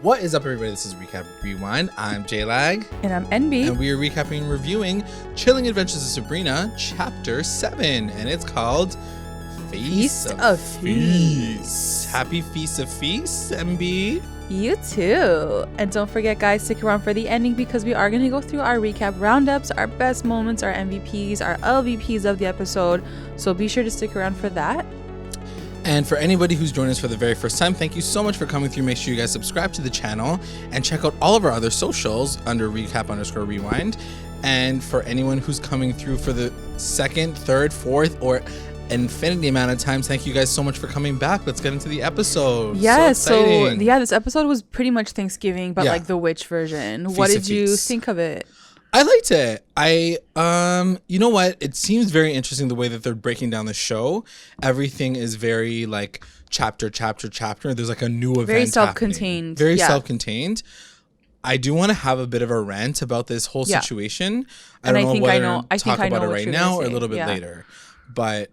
What is up, everybody? This is Recap Rewind. I'm J-Lag. And I'm NB. And we are recapping and reviewing Chilling Adventures of Sabrina, Chapter 7. And it's called Feast of Feasts. Happy Feast of Feasts, MB. You too. And don't forget, guys, stick around for the ending because we are going to go through our recap roundups, our best moments, our MVPs, our LVPs of the episode. So be sure to stick around for that. And for anybody who's joined us for the very first time, thank you so much for coming through. Make sure you guys subscribe to the channel and check out all of our other socials under recap_rewind. And for anyone who's coming through for the second, third, fourth, or infinity amount of times, thank you guys so much for coming back. Let's get into the episode. Yeah, so this episode was pretty much Thanksgiving, but like the witch version. Feast what did you think of it? I liked it. You know what? It seems very interesting the way that they're breaking down the show. Everything is very like chapter. There's like a new event. Very self-contained. Very self-contained. I do want to have a bit of a rant about this whole situation. I don't know whether to talk about it right now or a little bit later. But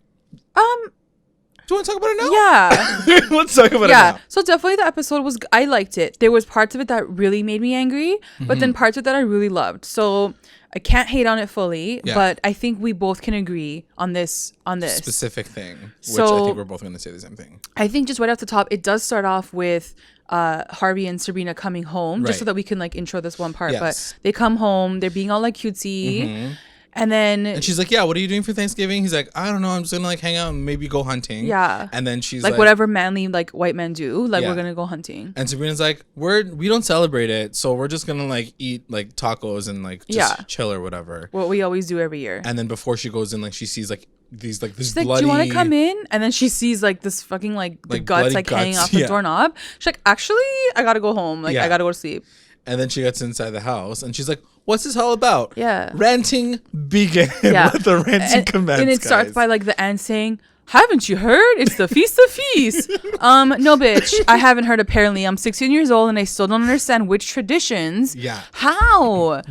do you want to talk about it now? Yeah. Let's talk about it now. Yeah. So definitely the episode was, I liked it. There was parts of it that really made me angry, but then parts of it that I really loved. So I can't hate on it fully, but I think we both can agree on this specific thing, which I think we're both going to say the same thing. I think just right off the top, it does start off with Harvey and Sabrina coming home, just so that we can like intro this one part. Yes. But they come home, they're being all like cutesy. And she's like, yeah, what are you doing for Thanksgiving? He's like, I don't know. I'm just going to like hang out and maybe go hunting. Yeah. And then she's like whatever manly like white men do, like we're going to go hunting. And Sabrina's like, we don't celebrate it. So we're just going to like eat like tacos and like just chill or whatever. What we always do every year. And then before she goes in, like she sees like this she's bloody... like, do you want to come in? And then she sees like this fucking like the guts like hanging off the doorknob. She's like, actually, I got to go home. Like I got to go to sleep. And then she gets inside the house and she's like, what's this all about? Yeah. Ranting begin. Yeah. Let the ranting commence, and it starts by like the aunt saying, haven't you heard? It's the Feast of Feasts. No, bitch. I haven't heard apparently. I'm 16 years old and I still don't understand which traditions. Yeah. How?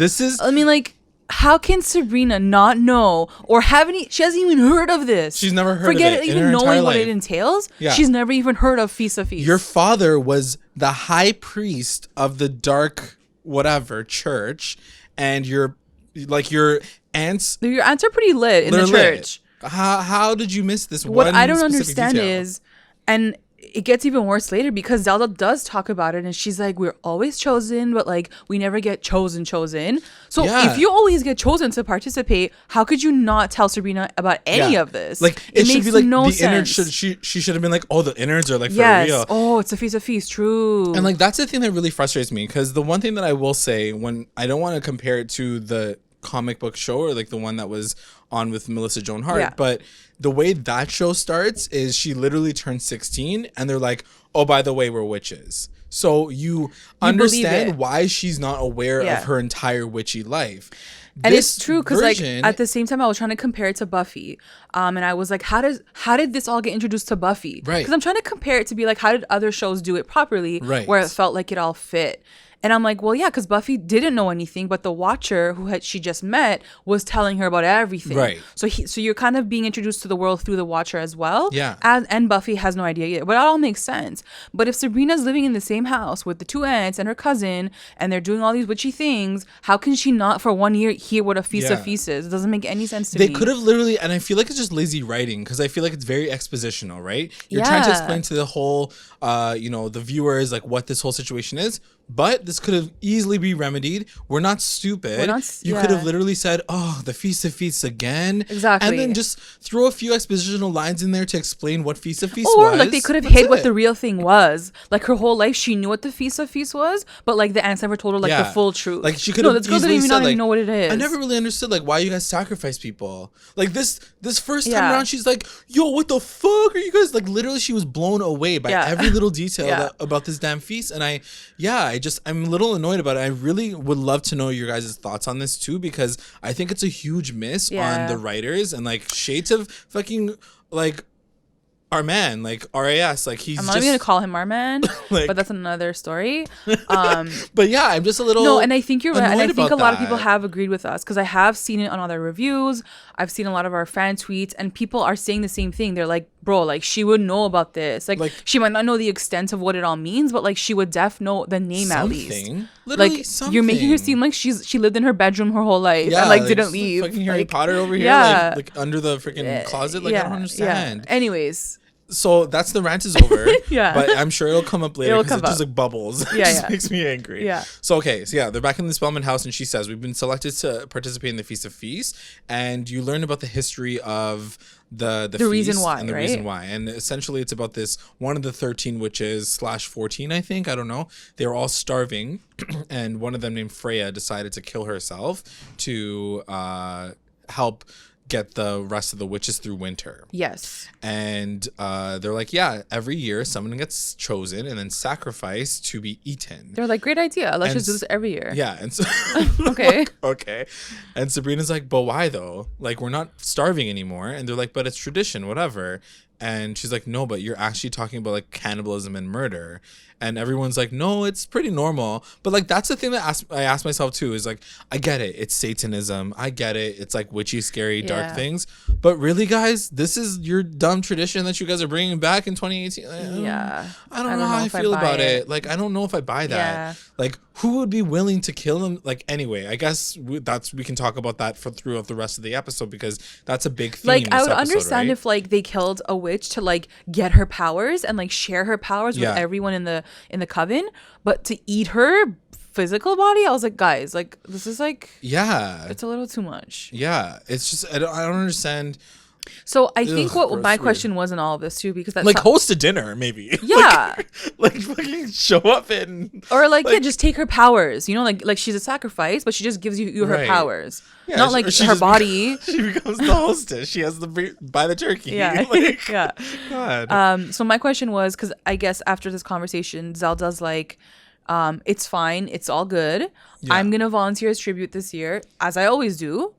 I mean, like, how can Sabrina not know or she hasn't even heard of this. She's never heard Forget of it. even knowing what it entails. Yeah. She's never even heard of Feast of Feasts. Your father was the high priest of the dark whatever church, and your aunts are pretty lit in the church. How did you miss this? What I don't understand is, and it gets even worse later because Zelda does talk about it and she's like, we're always chosen, but like we never get chosen. So if you always get chosen to participate, how could you not tell Sabrina about any of this? Like it should makes be like no the sense. innards she should have been like, oh, the innards are like for real. Oh, it's a Feast of Feasts, true. And like that's the thing that really frustrates me, because the one thing that I will say, when I don't want to compare it to the comic book show or like the one that was on with Melissa Joan Hart, but the way that show starts is she literally turns 16 and they're like, oh, by the way, we're witches. So you understand why she's not aware of her entire witchy life. And it's true because like at the same time I was trying to compare it to Buffy, and I was like, how did this all get introduced to Buffy? Right. Because I'm trying to compare it to be like, how did other shows do it properly? Right. Where it felt like it all fit. And I'm like, well, yeah, because Buffy didn't know anything, but the Watcher she just met was telling her about everything. Right. So you're kind of being introduced to the world through the Watcher as well. Yeah. And Buffy has no idea yet, but it all makes sense. But if Sabrina's living in the same house with the two aunts and her cousin, and they're doing all these witchy things, how can she not for 1 year hear what a Feast of Feasts is? It doesn't make any sense to me. They could have literally, and I feel like it's just lazy writing because I feel like it's very expositional, right? You're trying to explain to the whole, the viewers like what this whole situation is. But this could have easily be remedied. We're not stupid. You could have literally said, oh, the Feast of Feasts again. Exactly. And then just throw a few expositional lines in there to explain what Feast of Feasts was. Or like they could have hid what the real thing was. Like her whole life, she knew what the Feast of Feasts was, but like the aunts never told her like the full truth. Like she could have easily said, not even know what it is. I never really understood like why you guys sacrifice people. Like this first time around, she's like, yo, what the fuck are you guys? Like literally she was blown away by every little detail about this damn feast. And I'm a little annoyed about it. I really would love to know your guys' thoughts on this too, because I think it's a huge miss on the writers and like shades of fucking like our man, like RAS, like he's. I'm not even gonna call him our man, like, but that's another story. But yeah, I'm just a little. No, and I think you're right, and I think a lot of people have agreed with us because I have seen it on other reviews. I've seen a lot of our fan tweets, and people are saying the same thing. They're like, "Bro, like she would know about this. Like she might not know the extent of what it all means, but like she would know the name at least. Literally like something. You're making her seem like she lived in her bedroom her whole life and like didn't leave. Fucking Harry Potter over here, like under the freaking closet. Like I don't understand. Yeah. Anyways. So that's the rant is over. Yeah. But I'm sure it'll come up later because it just like bubbles. It just makes me angry. Yeah. So they're back in the Spellman house and she says, we've been selected to participate in the Feast of Feasts, and you learn about the history of the reason why, and the reason why. And essentially it's about this one of the 13 witches /14, I think. I don't know. They were all starving and one of them named Freya decided to kill herself to help get the rest of the witches through winter. Yes. And they're like, yeah, every year someone gets chosen and then sacrificed to be eaten. They're like, great idea. Let's just do this every year. Yeah. And so okay. Okay. And Sabrina's like, but why though? Like, we're not starving anymore. And they're like, but it's tradition, whatever. And she's like, no, but you're actually talking about like cannibalism and murder. And everyone's like, no, it's pretty normal. But like, that's the thing that I ask myself too, is like, I get it. It's Satanism. I get it. It's like witchy, scary, dark things. But really, guys, this is your dumb tradition that you guys are bringing back in 2018. I don't know how I feel about it. Like, I don't know if I buy that. Yeah. Like, who would be willing to kill them? Like, anyway, I guess we can talk about that throughout the rest of the episode because that's a big theme. Like, I would understand if like they killed a witch to like get her powers and like share her powers with everyone in the coven, but to eat her physical body, I was like, guys, like this is like it's a little too much. Yeah, it's just I don't understand. So I think what my question was in all of this too, because that's like host a dinner maybe. Yeah. like fucking show up and or like just take her powers, you know, like she's a sacrifice, but she just gives you her powers. Yeah, not like her body. She becomes the hostess. She has to buy the turkey. Yeah. Like, yeah. God. So my question was, because I guess after this conversation, Zelda's like, it's fine. It's all good. Yeah. I'm going to volunteer as tribute this year, as I always do.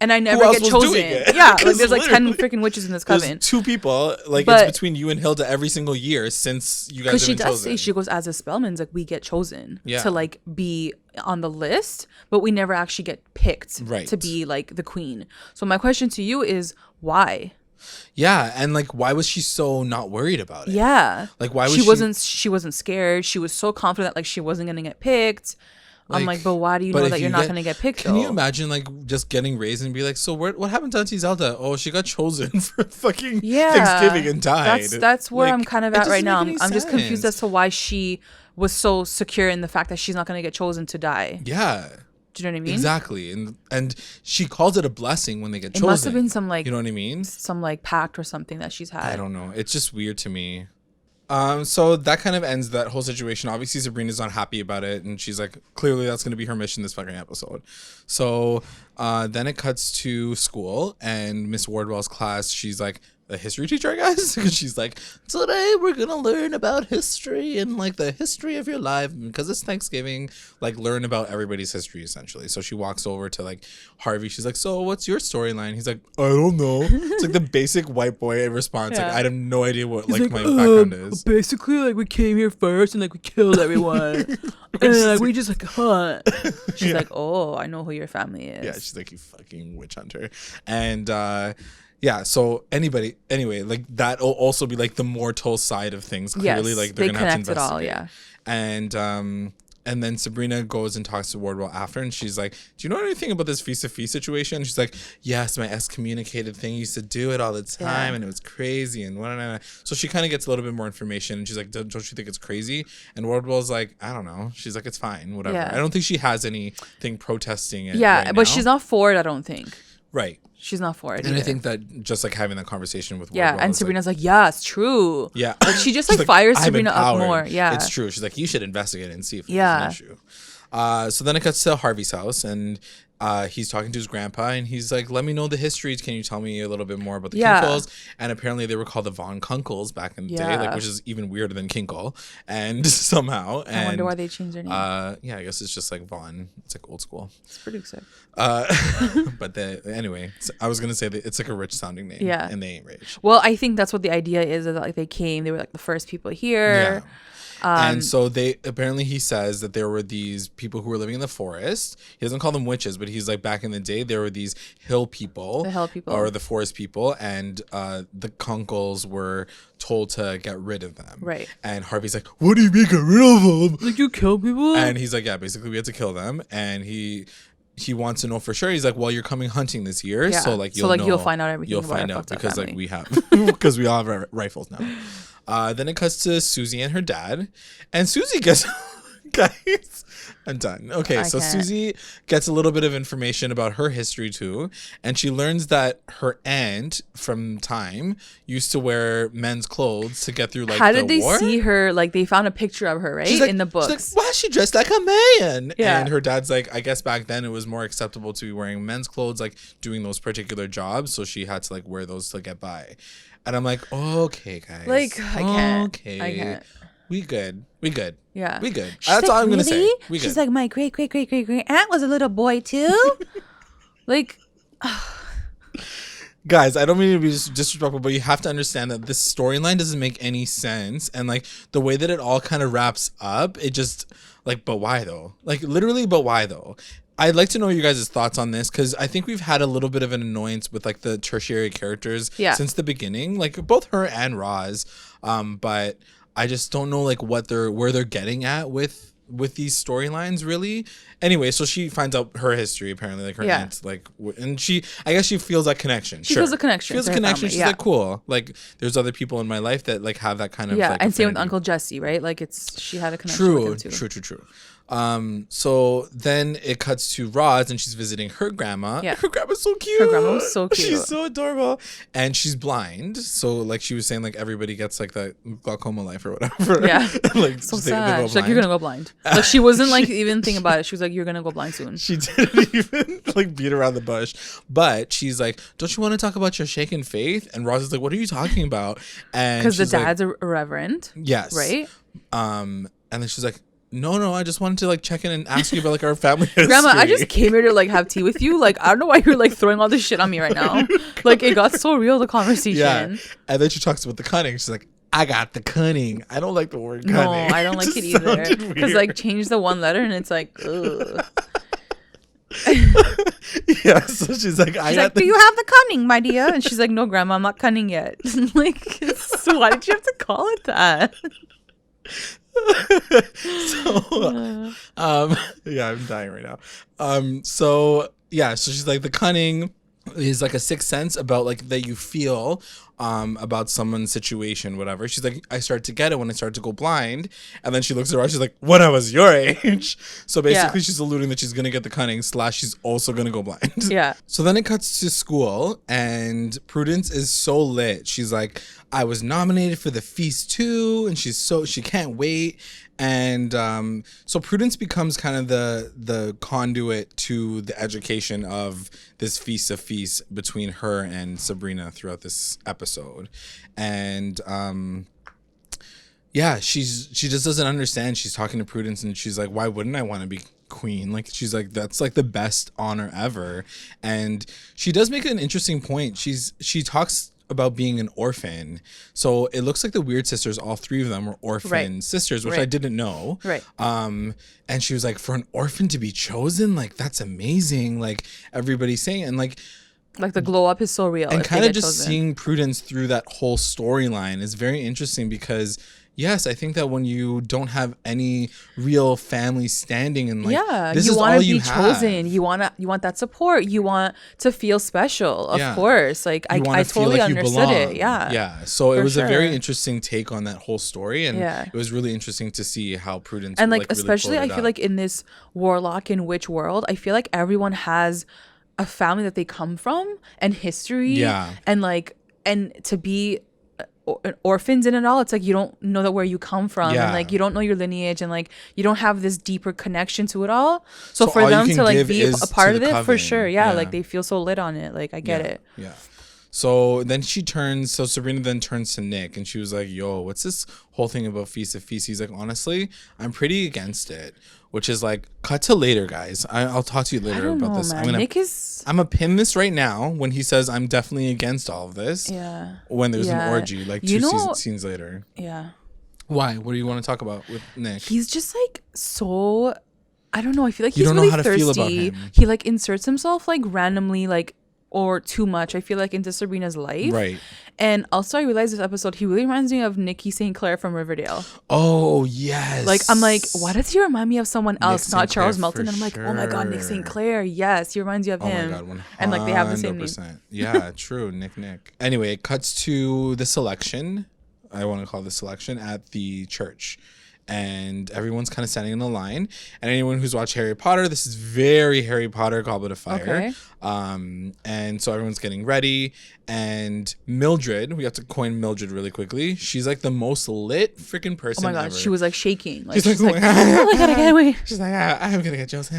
And I never get chosen. Yeah, like there's like 10 freaking witches in this coven. There's 2 people. Like it's between you and Hilda every single year since you guys have been chosen. Because she does say, she goes, as a Spellman's, like we get chosen to like be on the list, but we never actually get picked to be like the queen. So my question to you is why? Yeah, and like why was she so not worried about it? Yeah. Like why was she wasn't scared. She was so confident like she wasn't going to get picked. Like, I'm like, but why do you know that you're not going to get picked? Can you imagine like just getting raised and be like, so what happened to Auntie Zelda? Oh, she got chosen for fucking Thanksgiving and died. That's where I'm kind of at right now. I'm just confused as to why she was so secure in the fact that she's not going to get chosen to die. Yeah. Do you know what I mean? Exactly. And she calls it a blessing when they get chosen. It must have been some like, you know what I mean? Some like pact or something that she's had. I don't know. It's just weird to me. So that kind of ends that whole situation. Obviously Sabrina's not happy about it, and she's like, clearly that's going to be her mission this fucking episode. So then it cuts to school, and Miss Wardwell's class, she's like, a history teacher, I guess, because she's like, today we're gonna learn about history and like the history of your life because it's Thanksgiving, like learn about everybody's history essentially. So she walks over to like Harvey. She's like, so what's your storyline? He's like, I don't know. It's like the basic white boy response. Like I have no idea what like my background is. Basically, like we came here first and like we killed everyone and like we just like hunt. She's like, oh, I know who your family is. Yeah, she's like, you fucking witch hunter. And yeah, so anyway, like that will also be like the mortal side of things. Clearly, like they're gonna have to investigate. All, yeah. And then Sabrina goes and talks to Wardwell after, and she's like, do you know anything about this Feast of Feasts situation? And she's like, yes, my excommunicated thing used to do it all the time, and it was crazy, and whatnot. So she kind of gets a little bit more information, and she's like, don't you think it's crazy? And Wardwell's like, I don't know. She's like, it's fine, whatever. Yeah. I don't think she has anything protesting it right but now. She's not for it, I don't think. Right. She's not for it. And either. I think that just like having that conversation with Wardwell, and Sabrina's like, yeah, it's true. Yeah. Like she just like fires Sabrina up more. Yeah. It's true. She's like, you should investigate it and see if there's an issue. So then it cuts to Harvey's house, and he's talking to his grandpa, and he's like, let me know the histories. Can you tell me a little bit more about the Kinkles? And apparently they were called the Von Kunkles back in the day, like, which is even weirder than Kinkle. And somehow. I wonder why they changed their name. Yeah, I guess it's just like Von. It's like old school. It's pretty sick. But anyway, so I was going to say that it's like a rich sounding name. Yeah. And they ain't rich. Well, I think that's what the idea is that like they were like the first people here. Yeah. And so he says that there were these people who were living in the forest. He doesn't call them witches, but he's like, back in the day, there were these hill people. Or the forest people. And the Kunkles were told to get rid of them. Right. And Harvey's like, what do you mean get rid of them? Like, you kill people? And he's like, yeah, basically we had to kill them. And he wants to know for sure. He's like, well, you're coming hunting this year. Yeah. So like, you'll find out everything. You'll find out because family. Like we have, because we all have rifles now. Then it cuts to Susie and her dad, and Susie gets, guys, I'm done. Okay, so Susie gets a little bit of information about her history too, and she learns that her aunt from time used to wear men's clothes to get through like How did they see her? Like they found a picture of her, right? Like, in the books. She's like, why is she dressed like a man? Yeah. And her dad's like, I guess back then it was more acceptable to be wearing men's clothes, like doing those particular jobs, so she had to like wear those to get by. And I'm like, okay, guys. Like, I can't. Okay. I can't. We good. Yeah. We good. She's That's like, all I'm going to say. She's like, my great aunt was a little boy too. Like, guys, I don't mean to be disrespectful, but you have to understand that this storyline doesn't make any sense. And like the way that it all kind of wraps up, it just like, but why though? Like literally, but why though? I'd like to know you guys' thoughts on this, because I think we've had a little bit of an annoyance with like the tertiary characters since the beginning, like both her and Roz. But I just don't know like where they're getting at with these storylines really. Anyway, so she finds out her history apparently, like her aunt, like, and I guess she feels that connection. She feels a connection. She's like, cool. Like there's other people in my life that like have that kind of like, and same with Uncle Jesse, right? Like she had a connection with him too. True. So then it cuts to Roz, and she's visiting her grandma. Yeah. Her grandma's so cute. Her grandma was so cute. She's so adorable. And she's blind. So like she was saying, like everybody gets like the glaucoma life or whatever. Yeah. Like so sad. She's like, you're gonna go blind. Like she wasn't like even thinking about it. She was like, you're gonna go blind soon. She didn't even like beat around the bush. But she's like, don't you want to talk about your shaken faith? And Roz is like, what are you talking about? And because the dad's a reverend. Yes. Right. And then she's like, no, I just wanted to like check in and ask you about like our family history. Grandma, I just came here to like have tea with you. Like I don't know why you're like throwing all this shit on me right now. Like it got so real, the conversation. Yeah. And then she talks about the cunning. She's like, I got the cunning. I don't like the word cunning. No, I don't like it either. Because like change the one letter and it's like, ugh. Yeah, so she's like, do you have the cunning, my dear? And she's like, no, Grandma, I'm not cunning yet. Like, so why did you have to call it that? So yeah, I'm dying right now. So she's like, the cunning is like a sixth sense about like that you feel about someone's situation, whatever. She's like, I start to get it when I start to go blind. And then she looks around, she's like, when I was your age. So basically she's alluding that she's gonna get the cunning / she's also gonna go blind. Yeah. So then it cuts to school, and Prudence is so lit. She's like, I was nominated for the feast too, and she can't wait. And so Prudence becomes kind of the conduit to the education of this feast of feasts between her and Sabrina throughout this episode. And she just doesn't understand. She's talking to Prudence, and she's like, why wouldn't I want to be queen? Like she's like, that's like the best honor ever. And she does make an interesting point. She talks about being an orphan. So it looks like the Weird sisters, all three of them were orphan sisters, which I didn't know. Right. And she was like, for an orphan to be chosen, like that's amazing. Like everybody's saying, and like the glow up is so real. And kind of just seeing Prudence through that whole storyline is very interesting, because yes, I think that when you don't have any real family standing and like, this is all you have. You want to be chosen. You want that support. You want to feel special. Of course. Like I totally understood it. Yeah. Yeah. So it was a very interesting take on that whole story, and it was really interesting to see how Prudence and like really especially I feel like in this warlock and witch world, I feel like everyone has a family that they come from and history. Yeah. And like, and to be orphans in it all. It's like you don't know that where you come from, and like you don't know your lineage, and like you don't have this deeper connection to it all. So for them to like be a part of it, for sure, like they feel so lit on it. Like I get it. Yeah. So then Sabrina then turns to Nick, and she was like, yo, what's this whole thing about Feast of Feasts? He's like, honestly, I'm pretty against it. Which is like, cut to later, guys. I'll talk to you later about this. Man. I'm gonna pin this right now when he says I'm definitely against all of this. Yeah. When there's an orgy, like two scenes later. Yeah. Why? What do you want to talk about with Nick? He's just like so, I don't know. I feel like he's really thirsty. Feel about him. He like inserts himself like randomly, like, or too much, I feel like, into Sabrina's life. Right. And also I realized this episode, he really reminds me of Nikki St. Clair from Riverdale. Oh, yes. Like, I'm like, why does he remind me of someone else, not Charles Melton? And I'm like, sure. oh my God, Nick St. Clair. Yes, he reminds you of him. Oh my God, 100%. And like they have the same name. Yeah, true. Nick. Anyway, it cuts to the selection. I want to call the selection at the church. And everyone's kind of standing in a line. And anyone who's watched Harry Potter, this is very Harry Potter, Goblet of Fire. Okay. And so everyone's getting ready. And Mildred, we have to coin Mildred really quickly. She's like the most lit freaking person ever. Oh my God, she was like shaking. Like, she's like, oh my God, I can't wait. She's like, I'm gonna get Josie.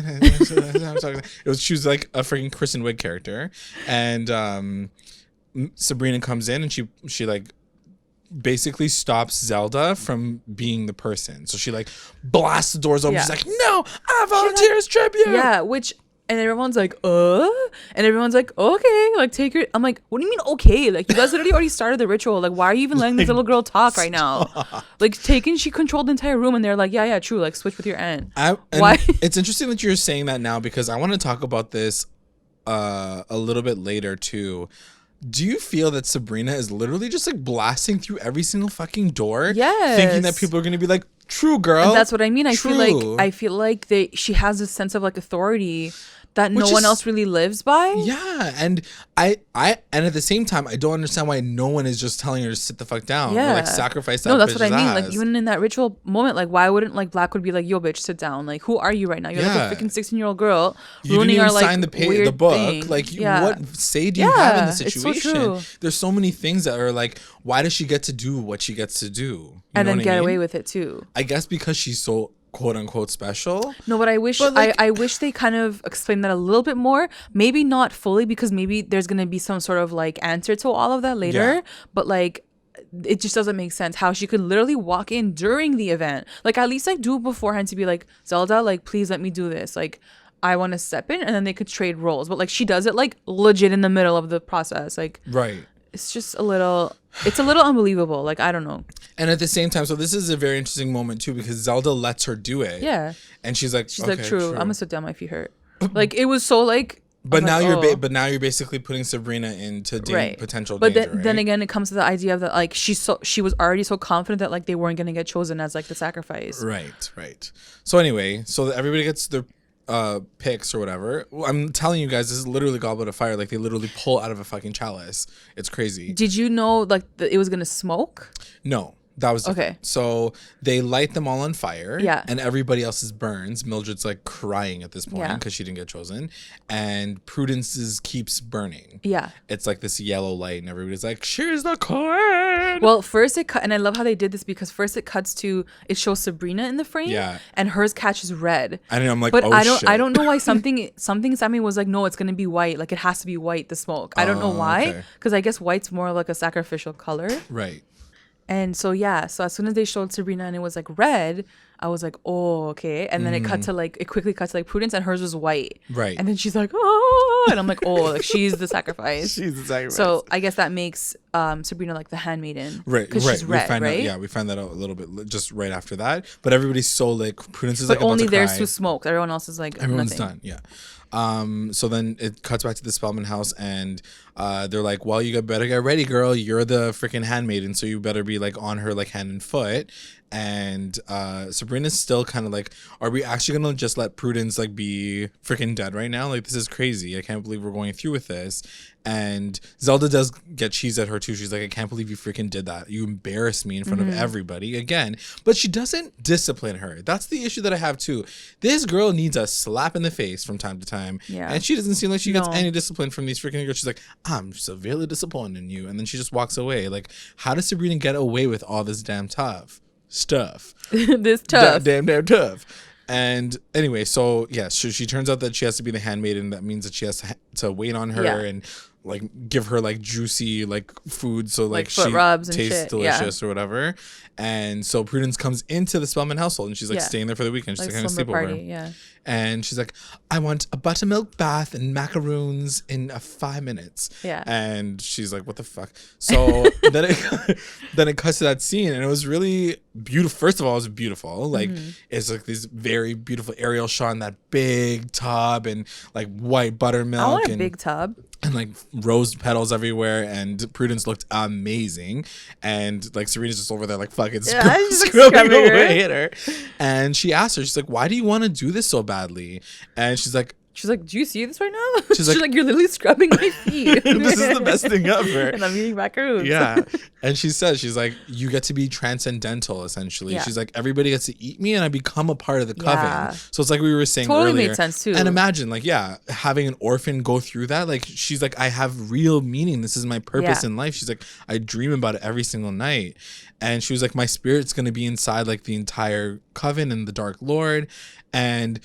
She was like a freaking Kristen Wiig character. And Sabrina comes in and she like basically stops Zelda from being the person. So she like blasts the doors open. Yeah. She's like, no, I volunteer as tribute. Yeah, and everyone's like, and everyone's like, okay, like take your. I'm like, what do you mean okay? Like you guys already started the ritual. Like why are you even letting this little girl talk right now? Like she controlled the entire room, and they're like, yeah, true. Like switch with your aunt. Why? It's interesting that you're saying that now because I want to talk about this a little bit later too. Do you feel that Sabrina is literally just like blasting through every single fucking door? Yes. Thinking that people are going to be like, true girl. And that's what I mean. I feel like she has a sense of like authority that no one else really lives by. Yeah. And and at the same time, I don't understand why no one is just telling her to sit the fuck down. Yeah. Or like sacrifice that. No, that's what I mean. Ass. Like even in that ritual moment, like why wouldn't like Black would be like, yo bitch, sit down. Like who are you right now? You're like a freaking 16-year-old girl ruining our like sign the book. Thing. Like what say do you have in the situation? It's so true. There's so many things that are like, why does she get to do what she gets to do? You and then get I mean? away with it too. I guess because she's so quote unquote special. No, but I wish I wish they kind of explained that a little bit more. Maybe not fully because maybe there's gonna be some sort of like answer to all of that later. Yeah. But like it just doesn't make sense how she could literally walk in during the event. Like at least like do it beforehand to be like, Zelda, like please let me do this. Like I want to step in, and then they could trade roles. But like she does it like legit in the middle of the process. Like right. It's just a little unbelievable. Like, I don't know. And at the same time, so this is a very interesting moment too, because Zelda lets her do it. Yeah. And she's like, true. I'm gonna sit down, my feet hurt. Like it was so like. But now you're basically putting Sabrina into potential danger. But then again, it comes to the idea of that like she was already so confident that like they weren't gonna get chosen as like the sacrifice. Right. So anyway, so everybody gets their picks or whatever. I'm telling you guys, this is literally Goblet of Fire. Like they literally pull out of a fucking chalice. It's crazy. Did you know like it was gonna smoke? No. That was different. Okay. So they light them all on fire. Yeah. And everybody else's burns. Mildred's like crying at this point because she didn't get chosen. And Prudence's keeps burning. Yeah. It's like this yellow light, and everybody's like, "She's the queen." Well, first it cut, and I love how they did this because first it cuts to it shows Sabrina in the frame. Yeah. And hers catches red. I know. I'm like, but shit. I don't know why something inside me was like, no, it's gonna be white. Like it has to be white. The smoke. I don't know why. Because I guess white's more like a sacrificial color. Right. And so so as soon as they showed Sabrina and it was like red, I was like, oh, okay. And then it quickly cut to like Prudence, and hers was white. Right. And then she's like, oh, and I'm like, oh, like she's the sacrifice. She's the sacrifice. So I guess that makes Sabrina like the handmaiden. Right. Because she's red, right? We find that out a little bit just right after that. But everybody's so like Prudence is like only about to there's cry. to smoke. Everyone else is like everyone's nothing. done. Yeah. So then it cuts back to the Spellman house, and they're like, well, you better get ready, girl. You're the freaking handmaiden, so you better be like on her like hand and foot. And Sabrina's still kind of like, are we actually gonna just let Prudence like be freaking dead right now? Like this is crazy. I can't believe we're going through with this. And Zelda does get cheese at her too. She's like, I can't believe you freaking did that. You embarrassed me in front of everybody again. But she doesn't discipline her. That's the issue that I have too. This girl needs a slap in the face from time to time. Yeah. And she doesn't seem like she gets any discipline from these freaking girls. She's like, I'm severely disappointed in you. And then she just walks away. Like, how does Sabrina get away with all this damn stuff? This tough. Damn tough. And anyway, so yeah, so she turns out that she has to be the handmaiden. That means that she has to wait on her and like give her like juicy like food so like she tastes delicious or whatever. And so Prudence comes into the Spellman household and she's like staying there for the weekend. She's like kind of sleepover. And she's like, I want a buttermilk bath and macaroons in 5 minutes. Yeah. And she's like, what the fuck? So then it cuts to that scene and it was really beautiful. First of all, it was beautiful. Like it's like this very beautiful aerial shot in that big tub and like white buttermilk. I want a big tub. And like rose petals everywhere, and Prudence looked amazing, and like Serena's just over there like fucking scrubbing away at her, and she asked her, she's like, why do you want to do this so badly? And she's like, do you see this right now? She's like, you're literally scrubbing my feet. This is the best thing ever. And I'm eating macaroons. Yeah. And she says, she's like, you get to be transcendental, essentially. Yeah. She's like, everybody gets to eat me and I become a part of the coven. So it's like we were saying earlier. Totally made sense too. And imagine like, having an orphan go through that. Like, she's like, I have real meaning. This is my purpose in life. She's like, I dream about it every single night. And she was like, my spirit's going to be inside like the entire coven and the Dark Lord. And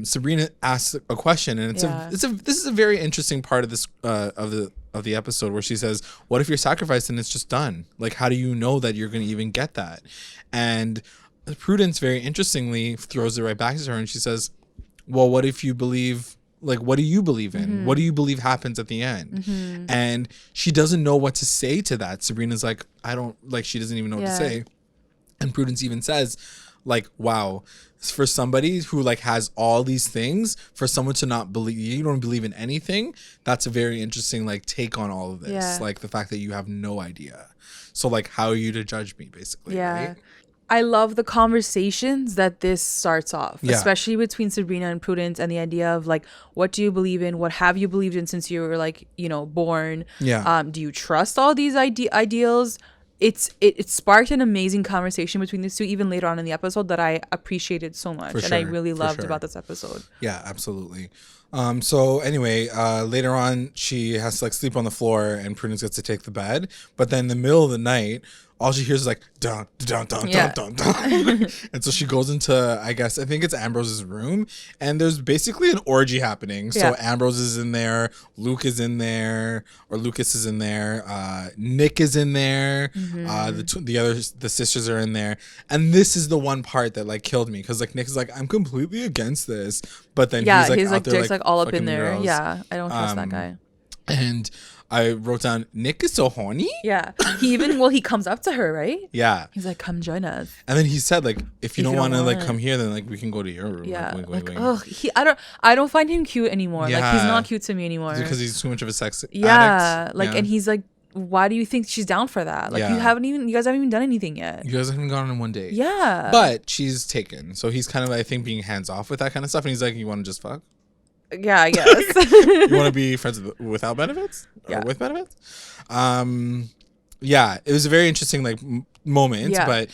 Sabrina asks a question, and this is a very interesting part of this of the episode where she says, what if you're sacrificed and it's just done? Like, how do you know that you're going to even get that? And Prudence very interestingly throws it right back to her, and she says, well, what if you believe, like, what do you believe in? What do you believe happens at the end? And she doesn't know what to say to that. Sabrina's like, she doesn't even know what to say. And Prudence even says, like, wow, for somebody who like has all these things, for someone to not believe, you don't believe in anything, that's a very interesting like take on all of this. Like the fact that you have no idea. So like, how are you to judge me, basically? Right? I love the conversations that this starts off, especially between Sabrina and Prudence, and the idea of like, what do you believe in? What have you believed in since you were like, born? Do you trust all these ideals? It sparked an amazing conversation between these two even later on in the episode that I appreciated so much and I really loved about this episode. Yeah, absolutely. So anyway, later on she has to like sleep on the floor and Prudence gets to take the bed, but then in the middle of the night all she hears is like dun dun dun dun dun dun. And so she goes into, I think it's Ambrose's room, and there's basically an orgy happening. So Ambrose is in there, Lucas is in there, Nick is in there, the sisters are in there, and this is the one part that like killed me, because like Nick is like, I'm completely against this, but then he's like, out there, like all up in there. Girls. Yeah, I don't trust that guy. And I wrote down, Nick is so horny. Yeah. He comes up to her, right? Yeah. He's like, come join us. And then he said, like, if you don't want to like come here, then like we can go to your room. Yeah. I don't find him cute anymore. Yeah. Like, he's not cute to me anymore. Because he's too much of a sex addict. And he's like, why do you think she's down for that? Like, you guys haven't even done anything yet. You guys haven't gone on one date. Yeah. But she's taken. So he's kind of, I think, being hands off with that kind of stuff. And he's like, you want to just fuck? Yeah, I guess. You want to be friends without benefits? Or with benefits? Yeah, it was a very interesting like moment, but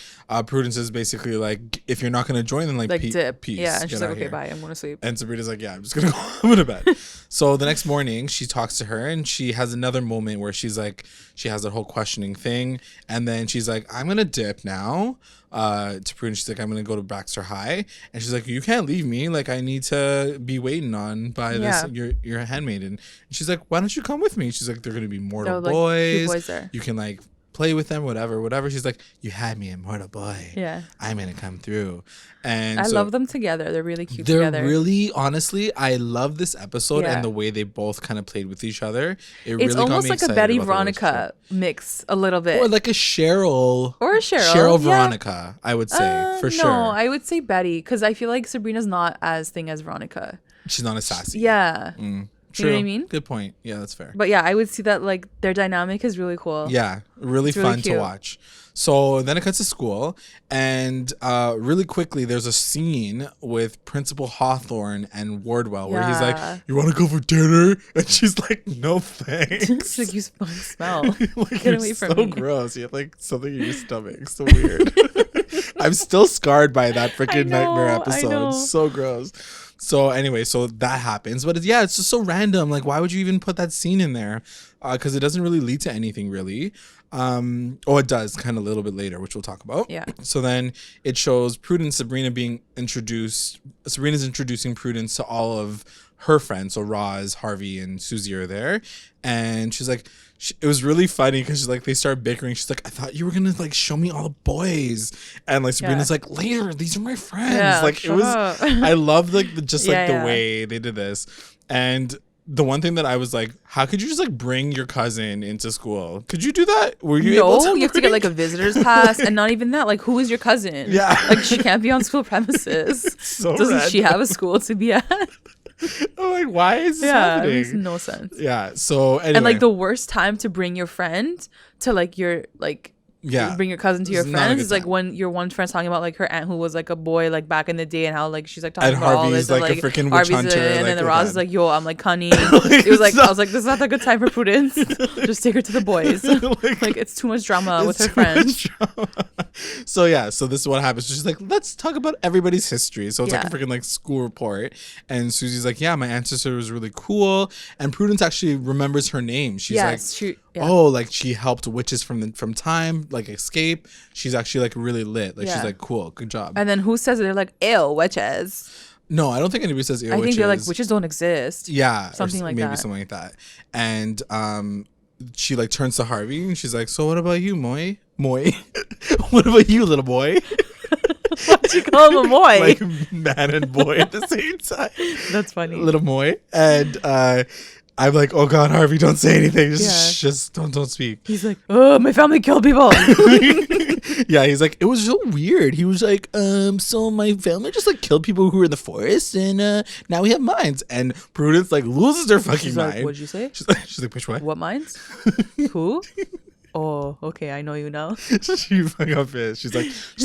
Prudence is basically like, if you're not going to join, then like dip. Peace. Yeah, and she's like, okay, bye, I'm going to sleep. And Sabrina's like, yeah, I'm just going to go home to bed. So the next morning she talks to her and she has another moment where she's like, she has that whole questioning thing, and then she's like, I'm going to dip now. To Prudence, she's like, I'm gonna go to Baxter High, and she's like, you can't leave me, like I need to be waited on by this your handmaiden. And she's like, why don't you come with me? She's like, they're gonna be mortal boys there. You can like play with them, whatever. She's like, you had me in mortal boy. Yeah, I'm gonna come through. And I love them together. They're really cute together. They're really, honestly, I love this episode and the way they both kind of played with each other. It's almost like a Betty Veronica mix a little bit, or like a Cheryl Veronica. I would say for sure. No, I would say Betty, because I feel like Sabrina's not as thing as Veronica. She's not as sassy. Yeah. True. You know what I mean? Good point. Yeah, that's fair. But yeah, I would see that like their dynamic is really cool. Yeah, really fun to watch. So then it cuts to school, and really quickly there's a scene with Principal Hawthorne and Wardwell where he's like, you want to go for dinner? And she's like, no thanks. She's like, you smell. Like, get away from me. So gross. You have like something in your stomach. So weird. I'm still scarred by that freaking nightmare episode. So gross. So anyway, so that happens, but it's just so random. Like, why would you even put that scene in there? Because it doesn't really lead to anything really. It does kind of a little bit later, which we'll talk about. Yeah. So then it shows Prudence, Sabrina being introduced. Sabrina's introducing Prudence to all of her friends. So Roz, Harvey, and Susie are there, and she's like, it was really funny because she's like, they start bickering. She's like, I thought you were gonna like show me all the boys, and like Sabrina's like, later, these are my friends. Yeah, like it was, I love like the way they did this, and. The one thing that I was like, how could you just like bring your cousin into school? Could you do that? Were you able to? You have to get like a visitor's pass, and not even that. Like, who is your cousin? Yeah, like she can't be on school premises. So doesn't she have a school to be at? I'm like, why is this happening? It makes no sense. Yeah. So anyway, and like the worst time to bring your friend to like your like. Yeah, bring your cousin to your friends. It's like when your one friend's talking about like her aunt who was like a boy like back in the day, and how like she's like talking about all this, like a freaking witch hunter, and then the Roz is like, yo, I'm like cunning. It was like I was like, this is not a good time for Prudence. Just take her to the boys. like it's too much drama with her friends. So this is what happens. She's like, let's talk about everybody's history. So it's like a freaking like school report, and Susie's like, yeah, my ancestor was really cool, and Prudence actually remembers her name. She's oh, like she helped witches from time like escape. She's actually like really lit. Like she's like, cool, good job. And then who says it? They're like, ew, witches. No, I don't think anybody says ew. I think they're like, witches don't exist. Yeah, something like maybe that. Something like that. And she like turns to Harvey and she's like, so what about you, Moy? What about you, little boy? Why'd you call him a Moy? Like man and boy at the same time. That's funny. Little Moy. And I'm like, oh God, Harvey, don't say anything. Just don't speak. He's like, oh, my family killed people. Yeah, he's like, it was so weird. He was like, so my family just like killed people who were in the forest, and now we have mines. And Prudence like loses her fucking mind. Like, what'd you say? She's like, which one? What mines? Who? Oh, okay, I know you now. She fucking up pissed. She's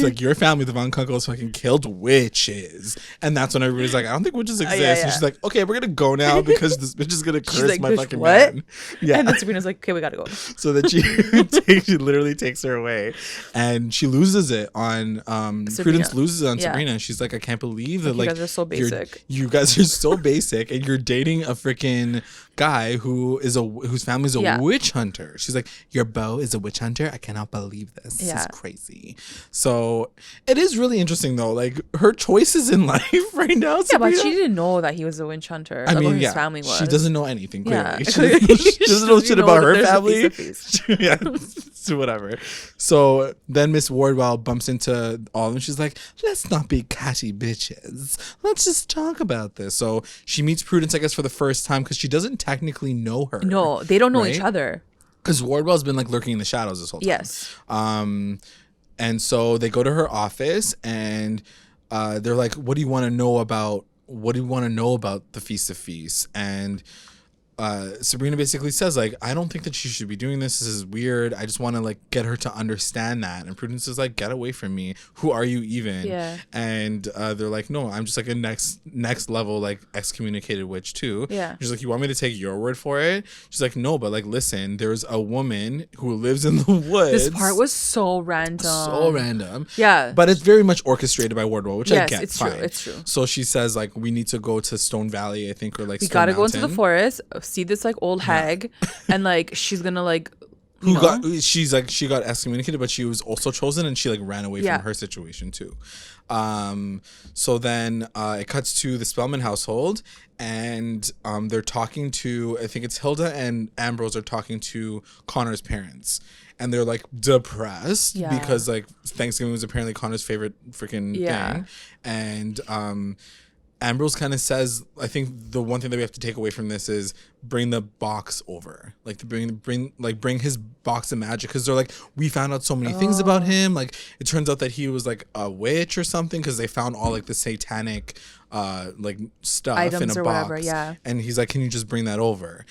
like, your family, the Von Kunkels, fucking killed witches, and that's when everybody's like, I don't think witches exist. And she's like, okay, we're gonna go now because this bitch is gonna curse like, my fucking man. Yeah, and then Sabrina's like, okay, we gotta go. So that she literally takes her away, and she loses it on Prudence loses it on Sabrina. And she's like, I can't believe that like you guys are so basic. You guys are so basic, and you're dating a freaking guy whose family's a witch hunter. She's like, your beau is a witch hunter. I cannot believe this. This is crazy. So it is really interesting though, like her choices in life right now. Sabrina, but she didn't know that he was a witch hunter. I mean, his family was. She doesn't know anything. Clearly, she doesn't know shit about her family. Yeah, so whatever. So then Miss Wardwell bumps into all of them. She's like, let's not be catty bitches. Let's just talk about this. So she meets Prudence, I guess, for the first time because she doesn't technically know her. No, they don't know each other. Because Wardwell's been like lurking in the shadows this whole time. Yes. And so they go to her office and they're like, what do you want to know about the Feast of Feasts? And Sabrina basically says like, I don't think that she should be doing this. This is weird. I just want to like get her to understand that. And Prudence is like, get away from me. Who are you even? Yeah. And they're like, no, I'm just like a next level like excommunicated witch too. Yeah. She's like, you want me to take your word for it? She's like, no, but like, listen, there's a woman who lives in the woods. This part was so random. Yeah. But it's very much orchestrated by Wardwell, which I get. It's fine. true. It's true. So she says like, we need to go to Stone Valley, I think, or like we Stone gotta Mountain. go into the forest, see this like old hag, and like she's gonna like she got excommunicated, but she was also chosen, and she like ran away from her situation too. So then it cuts to the Spellman household, and they're talking to, I think it's Hilda and Ambrose are talking to Connor's parents, and they're like depressed because like Thanksgiving was apparently Connor's favorite freaking thing, and Ambrose kind of says, I think the one thing that we have to take away from this is bring the box over, like to bring his box of magic, because they're like, we found out so many things about him. Like it turns out that he was like a witch or something, because they found all like the satanic like stuff items in a box. Whatever, and he's like, can you just bring that over?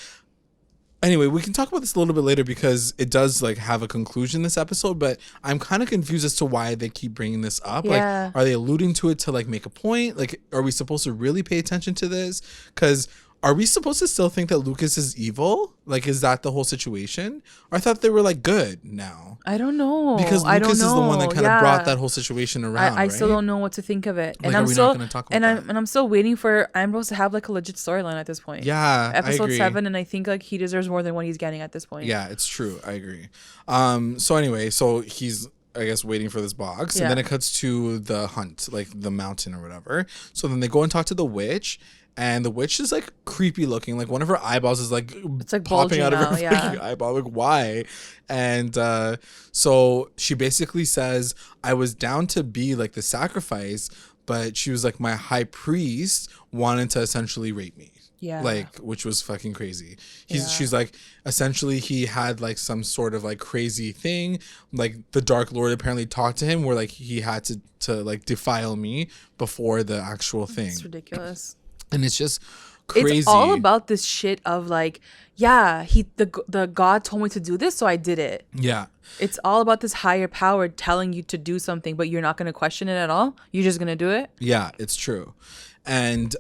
Anyway, we can talk about this a little bit later because it does like have a conclusion this episode, but I'm kind of confused as to why they keep bringing this up. Like, are they alluding to it to like make a point? Like, are we supposed to really pay attention to this? Because are we supposed to still think that Lucas is evil? Like, is that the whole situation? Or I thought they were like good now. I don't know. Because Lucas is the one that kind of brought that whole situation around. I still don't know what to think of it. And I'm still not going to talk about that? I'm still waiting for Ambrose to have like a legit storyline at this point. Yeah, Episode 7, and I think like he deserves more than what he's getting at this point. Yeah, it's true. I agree. So anyway, so he's, I guess, waiting for this box, and then it cuts to the hunt, like the mountain or whatever. So then they go and talk to the witch, and the witch is like creepy looking. Like one of her eyeballs is like, it's like popping out of her freaking eyeball. Like why? And so she basically says, I was down to be like the sacrifice, but she was like, my high priest wanted to essentially rape me. Yeah. Like, which was fucking crazy. She's like, essentially he had like some sort of like crazy thing. Like the Dark Lord apparently talked to him where like he had to like defile me before the actual thing. It's ridiculous. And it's just crazy. It's all about this shit of like, the God told me to do this, so I did it. Yeah. It's all about this higher power telling you to do something, but you're not going to question it at all. You're just going to do it. Yeah, it's true. And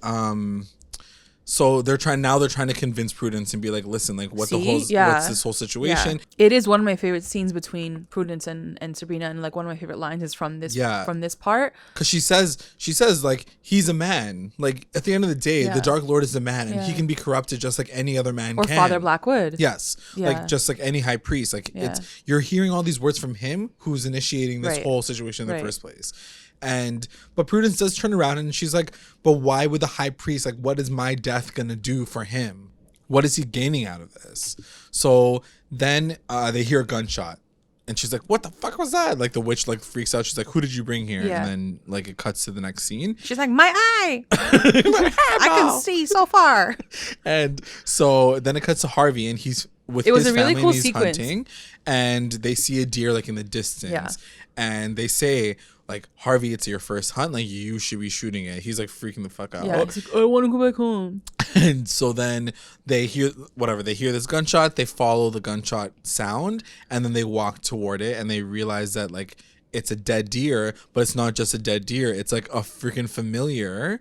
so they're trying to convince Prudence and be like, listen, like what's this whole situation? Yeah. It is one of my favorite scenes between Prudence and Sabrina, and like one of my favorite lines is from this part. Because she says like he's a man. Like at the end of the day, the Dark Lord is a man, and he can be corrupted just like any other man or can. Father Blackwood. Yes. Yeah. Like just like any high priest. Like it's you're hearing all these words from him who's initiating this whole situation in the first place. But Prudence does turn around and she's like, but why would the high priest, like, what is my death gonna do for him? What is he gaining out of this? So then they hear a gunshot and she's like, what the fuck was that? Like the witch like freaks out. She's like, who did you bring here? And then like it cuts to the next scene. She's like, my eye. I can see so far. And so then it cuts to Harvey and he's with his family really cool and he's sequence. Hunting, and they see a deer like in the distance and they say, like, Harvey, it's your first hunt. Like, you should be shooting it. He's, like, freaking the fuck out. Yeah, he's like, I want to go back home. And so then they hear this gunshot. They follow the gunshot sound. And then they walk toward it. And they realize that, like, it's a dead deer. But it's not just a dead deer. It's, like, a freaking familiar.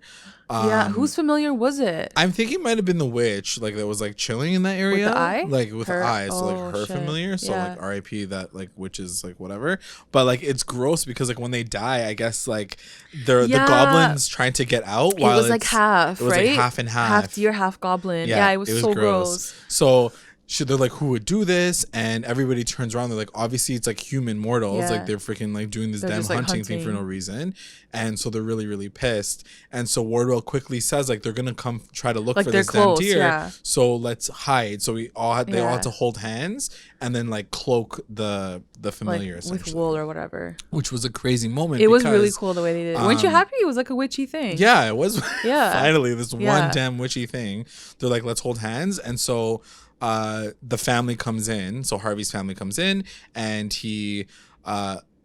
Whose familiar was it? I'm thinking it might have been the witch, like that was like chilling in that area, with the eye? Like with her eyes, so like her familiar. So like R.I.P. that like witches, like whatever. But like it's gross because like when they die, I guess like the goblins trying to get out. While it was like half, it was right? like half and half, half deer, half goblin. Yeah, it was so gross. So. They're like, who would do this? And everybody turns around. They're like, obviously, it's like human mortals. Like they're freaking like doing this damn hunting thing for no reason. And so they're really, really pissed. And so Wardwell quickly says like they're gonna come try to look for this damn deer. Yeah. So let's hide. So they all had to hold hands and then like cloak the familiar like, with wool or whatever. Which was a crazy moment. It was really cool the way they did it. Weren't you happy? It was like a witchy thing. Yeah, it was. Finally, this one damn witchy thing. They're like, let's hold hands. And so. The family comes in, so Harvey's family comes in, and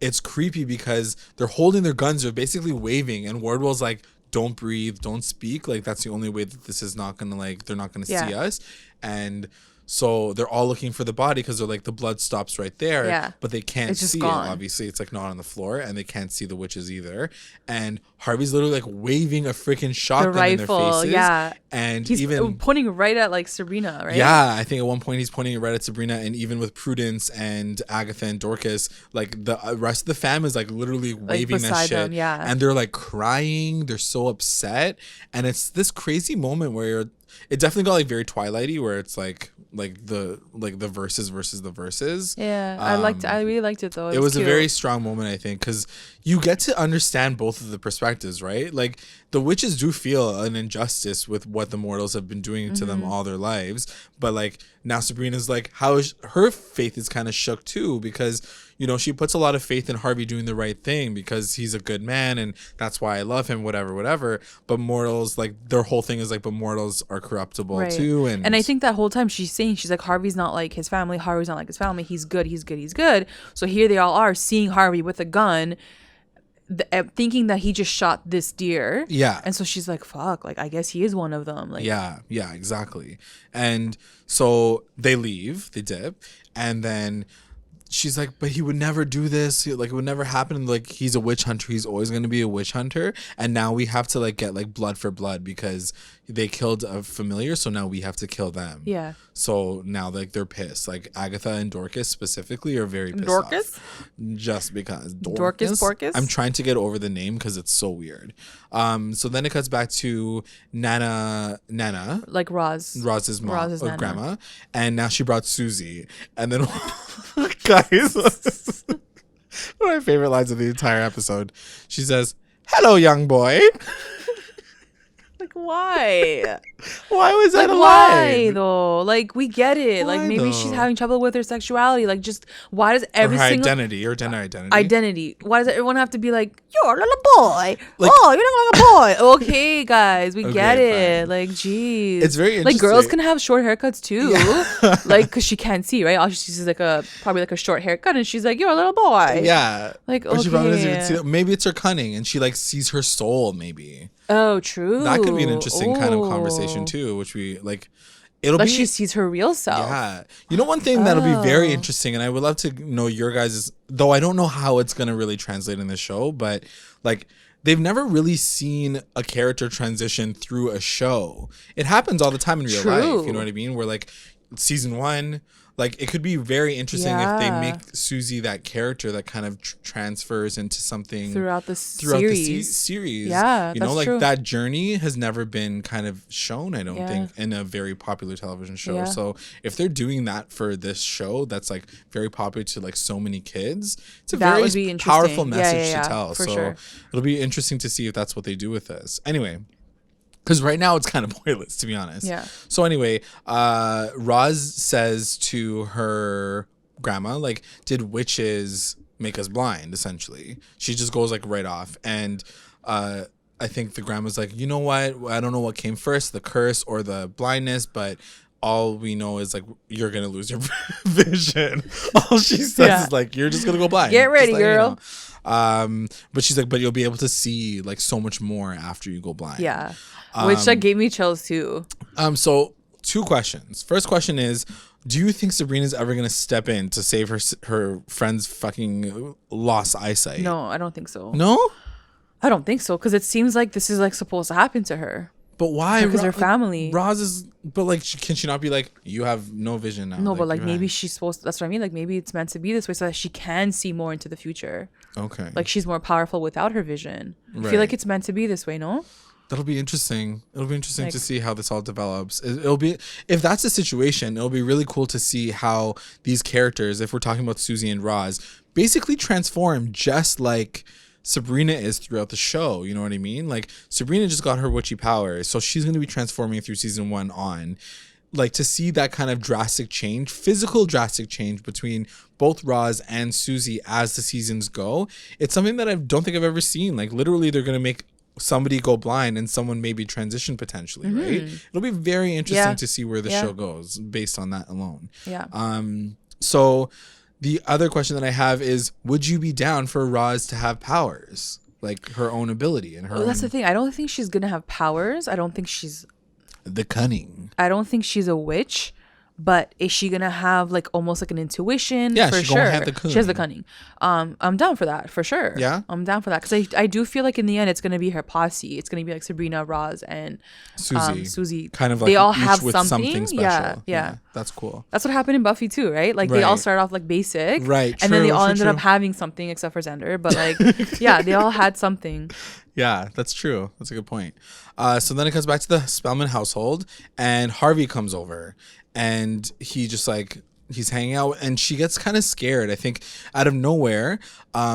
it's creepy because they're holding their guns, they're basically waving, and Wardwell's like, don't breathe, don't speak, like that's the only way that this is not gonna like they're not gonna see us. And so they're all looking for the body because they're like the blood stops right there, but they can't see it. Obviously, it's like not on the floor, and they can't see the witches either. And Harvey's literally like waving a freaking shotgun in their faces, and he's even pointing right at like Sabrina, right? Yeah, I think at one point he's pointing it right at Sabrina, and even with Prudence and Agatha and Dorcas, like the rest of the fam is like literally waving that shit, and they're like crying. They're so upset, and it's this crazy moment where it definitely got like very Twilighty, where it's like the verses versus the verses. Yeah, I really liked it though. It was a very strong moment, I think, because you get to understand both of the perspectives, right? Like the witches do feel an injustice with what the mortals have been doing to them all their lives, but like now Sabrina's like, her faith is kind of shook too, because you know she puts a lot of faith in Harvey doing the right thing because he's a good man and that's why I love him, whatever. But mortals, like their whole thing is like, but mortals are corruptible too, and I think that whole time she's like Harvey's not like his family, Harvey's not like his family, he's good. So here they all are seeing Harvey with a gun, thinking that he just shot this deer. Yeah. And so she's like, fuck, like I guess he is one of them. Like yeah, exactly. And so they leave, they dip, and then she's like, but he would never do this. Like, it would never happen. Like, he's a witch hunter. He's always going to be a witch hunter. And now we have to like get like blood for blood because they killed a familiar. So now we have to kill them. Yeah. So now like they're pissed. Like Agatha and Dorcas specifically are very pissed Dorcas? off. Just because. Dorcas? I'm trying to get over the name because it's so weird. So then it cuts back to Nana. Like Roz's mom. Roz's or Nana. grandma. And now she brought Susie. And then... Guys, one of my favorite lines of the entire episode. She says, "Hello, young boy." Like, why? Why was that like, a why line? Though? Like, we get it. Why, like, maybe though? she's having trouble with her sexuality. Like, just why does every or her single identity or gender identity? identity? Why does everyone have to be like, you're a little boy? Like- Oh, you're a little boy. Okay, guys, we get it. fine. Like, geez, It's very like girls interesting. can have short haircuts too. Like, because she can't see, right? All she sees is like probably like a short haircut, and she's like, you're a little boy. Yeah. Like, or she probably doesn't even okay. see. Maybe it's her cunning, and she like sees her soul. Maybe Oh, true. that could be an interesting kind of conversation too, which we like. It'll Like be. she sees her real self. Yeah. You know, one thing that'll be very Oh. interesting, and I would love to know your guys', though I don't know how it's going to really translate in the show, but like they've never really seen a character transition through a show. It happens all the time in real life. You know what I mean? Where like season 1, like it could be very interesting if they Yeah. make Susie that character that kind of transfers into something throughout the series. series. Yeah, you know, that's like true. that journey has never been kind of shown, I don't Yeah. think, in a very popular television show. Yeah. So if they're doing that for this show that's like very popular to like so many kids, it's a That would very be interesting. powerful Yeah, message yeah, to tell. for So sure. it'll be interesting to see if that's what they do with this. Anyway, because right now it's kind of pointless, to be honest. Yeah. So anyway, Roz says to her grandma, like, did witches make us blind, essentially? She just goes like right off. And I think the grandma's like, you know what? I don't know what came first, the curse or the blindness, but all we know is like you're gonna lose your vision. All she says is like, you're just gonna go blind. Get ready, Just letting you girl. know. But she's like, but you'll be able to see like so much more after you go blind. Yeah. Which like gave me chills too. So 2 questions. First question is, do you think Sabrina's ever gonna step in to save her friend's fucking lost eyesight? No, I don't think so. No? I don't think so, because it seems like this is like supposed to happen to her. But why? Because her family. Roz is, but like, can she not be like, you have no vision now? No, but like you maybe have- she's supposed to, that's what I mean. Like maybe it's meant to be this way so that she can see more into the future. Okay. Like she's more powerful without her vision. I Right. feel like it's meant to be this way, no? That'll be interesting. It'll be interesting Like- to see how this all develops. It'll be, if that's the situation, it'll be really cool to see how these characters, if we're talking about Susie and Roz, basically transform just like Sabrina is throughout the show. You know what I mean? Like Sabrina just got her witchy powers, so she's going to be transforming through season 1 on. Like to see that kind of drastic change, physical drastic change between both Roz and Susie as the seasons go. It's something that I don't think I've ever seen. Like literally they're going to make somebody go blind and someone maybe transition potentially, right? It'll be very interesting to see where the show goes based on that alone. Yeah. So the other question that I have is, would you be down for Roz to have powers, like her own ability and her Well, that's the own, thing. I don't think she's gonna have powers. I don't think she's a witch. But is she gonna have like almost like an intuition? Yeah, for she gonna sure. have the She has the cunning. I'm down for that for sure. Yeah? I'm down for that because I do feel like in the end it's gonna be her posse. It's gonna be like Sabrina, Roz, and Susie. kind of like they all each have with something. special. Yeah. That's cool. That's what happened in Buffy too, right? Like they all Right. started off like basic, Right, And then they true, all true, ended up true. having something except for Xander. But like, yeah, they all had something. Yeah, that's true. That's a good point. So then it comes back to the Spellman household, and Harvey comes over, and he just like, he's hanging out, and she gets kind of scared. I think out of nowhere,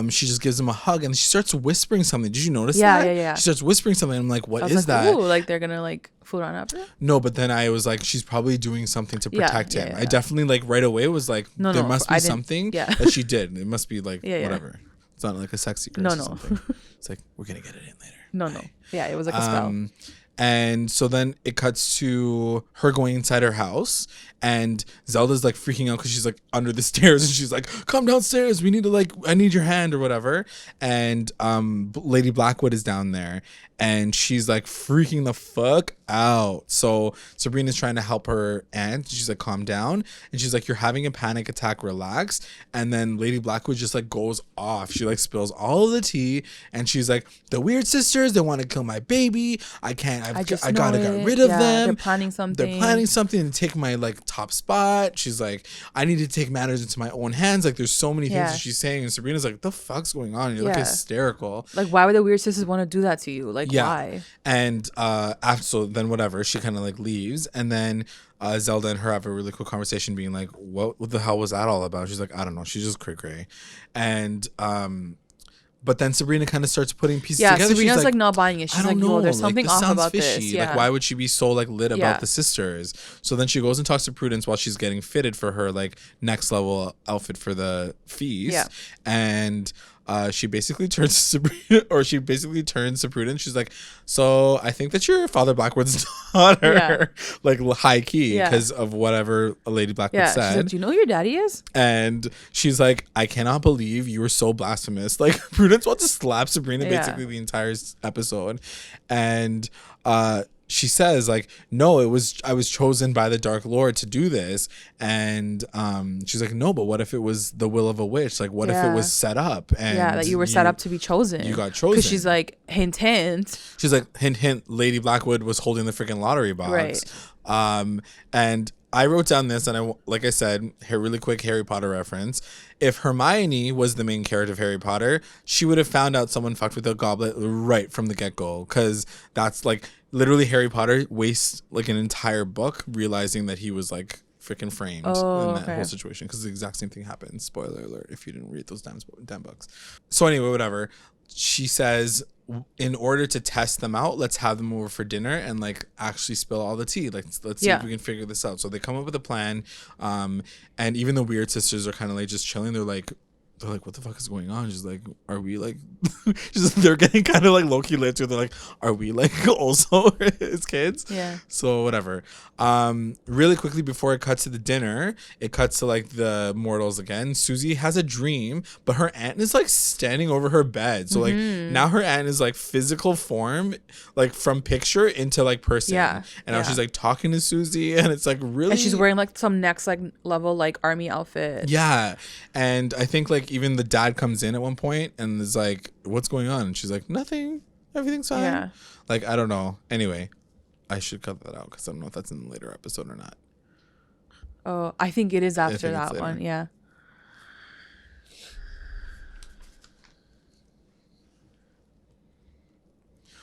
she just gives him a hug, and she starts whispering something. Did you notice that? Yeah. She starts whispering something. I'm like, what I was is like, that? ooh, like they're gonna like fool around after that? No, but then I was like, she's probably doing something to Yeah, protect him. yeah. I definitely like right away was like, No, there no, must I be didn't- something yeah. that she did. It must be like Yeah. whatever. It's not like a sex secret. No, or no. something. It's like, we're gonna get it in later. No. Yeah, it was like a spell. And so then it cuts to her going inside her house, and Zelda's like freaking out because she's like under the stairs, and she's like, come downstairs, we need to like, I need your hand or whatever. And Lady Blackwood is down there, and she's like freaking the fuck out. So Sabrina's trying to help her aunt. She's like, calm down, and she's like, you're having a panic attack, relax. And then Lady Blackwood just like goes off. She like spills all of the tea, and she's like, the weird sisters, they want to kill my baby. I gotta get rid of them. They're planning something to take my like top spot. She's like, I need to take matters into my own hands. Like, there's so many things that she's saying, and Sabrina's like, the fuck's going on? And you're like hysterical. Like, why would the weird sisters want to do that to you? Like, why? And after, so then whatever, she kind of like leaves, and then Zelda and her have a really cool conversation, being like, what the hell was that all about? She's like, I don't know. She's just cray. And but then Sabrina kind of starts putting pieces together. Yeah, Sabrina's like not buying it. She's like, no, there's something off about fishy. This. Yeah. Like, why would she be so like lit about the sisters? So then she goes and talks to Prudence while she's getting fitted for her like next level outfit for the feast. Yeah. And she basically turns to Prudence. She's like, so I think that you're Father Blackwood's daughter, like high key, because of whatever Lady Blackwood said. She's like, do you know who your daddy is? And she's like, I cannot believe you were so blasphemous. Like, Prudence wants to slap Sabrina basically the entire episode. And she says like, no, I was chosen by the Dark Lord to do this. And she's like, no, but what if it was the will of a witch? Like, what if it was set up? And that you were set up to be chosen. You got chosen. Because she's like, hint, hint. She's like, hint, hint, Lady Blackwood was holding the freaking lottery box. Right. And I wrote down this, and like I said, really quick Harry Potter reference. If Hermione was the main character of Harry Potter, she would have found out someone fucked with a goblet right from the get-go, because that's like literally Harry Potter wastes like an entire book realizing that he was like freaking framed in that whole situation, because the exact same thing happened. Spoiler alert if you didn't read those damn books. So anyway, whatever. She says, in order to test them out, let's have them over for dinner and like actually spill all the tea. Like, let's see if we can figure this out. So they come up with a plan, and even the weird sisters are kind of like just chilling. They're like, what the fuck is going on? She's like, are we like they're getting kind of like low-key lit too. They're like, are we like also his kids? Yeah. So whatever. Really quickly before it cuts to the dinner, it cuts to like the mortals again. Susie has a dream, but her aunt is like standing over her bed. So like now her aunt is like physical form, like from picture into like person. Yeah. And now she's like talking to Susie, and it's like really, and she's wearing like some next like level like army outfit. Yeah. And I think like even the dad comes in at one point and is like, what's going on? And she's like, nothing, everything's fine. Yeah. Like, I don't know. Anyway, I should cut that out because I don't know if that's in the later episode or not. Oh, I think it is after that one. Yeah.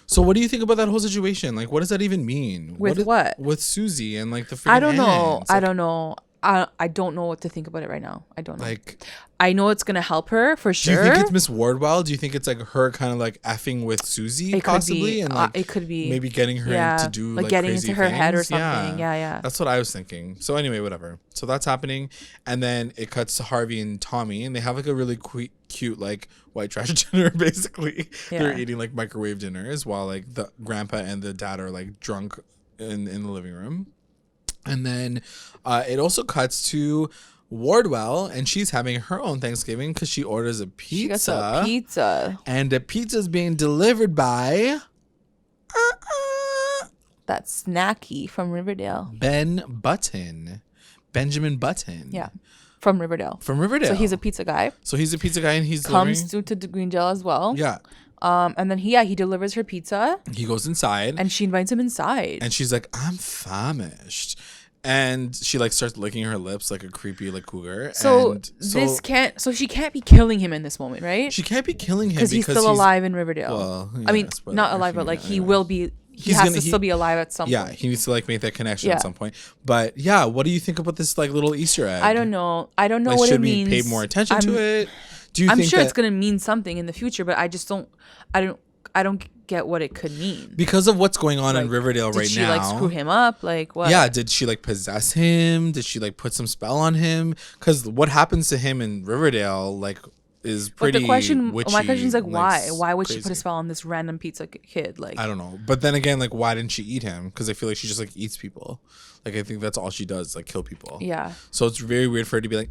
So what do you think about that whole situation? Like, what does that even mean? What? With Susie and like the freaking I don't know. ants? I don't know. I don't know what to think about it right now. I don't know. Like, I know it's gonna help her for sure. Do you think it's Miss Wardwell? Do you think it's like her kind of like effing with Susie possibly, and like it could be maybe getting her to do like getting crazy into her things? head or something? Yeah. That's what I was thinking. So anyway, whatever. So that's happening, and then it cuts to Harvey and Tommy, and they have like a really cute like white trash dinner. Basically, they're eating like microwave dinners while like the grandpa and the dad are like drunk in the living room. And then it also cuts to Wardwell, and she's having her own Thanksgiving because she orders a pizza. She gets a pizza. And the pizza's being delivered by... that snacky from Riverdale. Benjamin Button. Yeah. From Riverdale. So he's a pizza guy. And he's comes to the Green Jail as well. Yeah. And then he delivers her pizza. He goes inside. And she invites him inside. And she's like, I'm famished. And she like starts licking her lips like a creepy like cougar. So she can't be killing him in this moment, right? She can't be killing him because he's still alive in Riverdale. Well, yeah, I mean, not alive, but like he will be. He has to still be alive at some point. Yeah, he needs to like make that connection at some point. But yeah, what do you think about this like little Easter egg? I don't know like, what it means. Should we pay more attention to it? I'm sure it's gonna mean something in the future, but I just don't. I don't get what it could mean because of what's going on in Riverdale right now. Did she like screw him up? Like what? Yeah, did she like possess him? Did she like put some spell on him? Because what happens to him in Riverdale, like is pretty. But my question is like why? Why would she put a spell on this random pizza kid? Like I don't know. But then again, like why didn't she eat him? Because I feel like she just like eats people. Like I think that's all she does, like kill people. Yeah. So it's very weird for her to be like,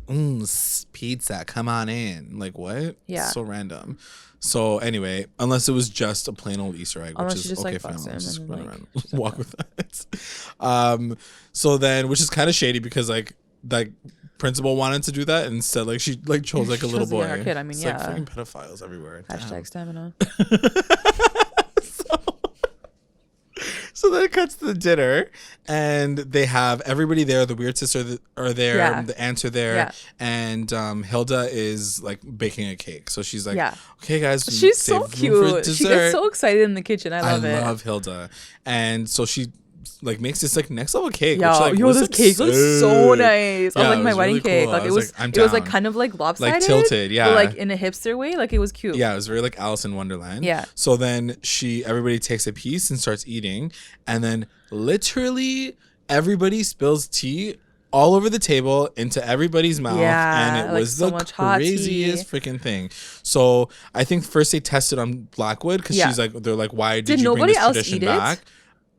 pizza, come on in. Like what? Yeah. It's so random. So anyway, unless it was just a plain old Easter egg, which is just, okay, like, fine. Let's just run around, walk with that. So then, which is kind of shady because like principal wanted to do that and instead like she like chose like a little boy. Her kid. I mean, it's yeah. like fucking pedophiles everywhere. Hashtag stamina. So then it cuts to the dinner, and they have everybody there. The weird sister are there, Yeah. the aunts are there, Yeah. and Hilda is like baking a cake. So she's like, "Okay, guys, she's so cute. She gets so excited in the kitchen. I love it. I love Hilda, and so she like makes this like next level cake. Yeah, which, like, this cake looks so nice. Yeah, like my wedding really cake. cool. Like it was like kind of like lopsided, like tilted, yeah, but like in a hipster way. Like it was cute. Yeah, it was very like Alice in Wonderland. Yeah. So then everybody takes a piece and starts eating, and then literally everybody spills tea all over the table into everybody's mouth, and it was the craziest freaking thing. So I think first they tested on Blackwood because they're like, why did you bring this tradition back?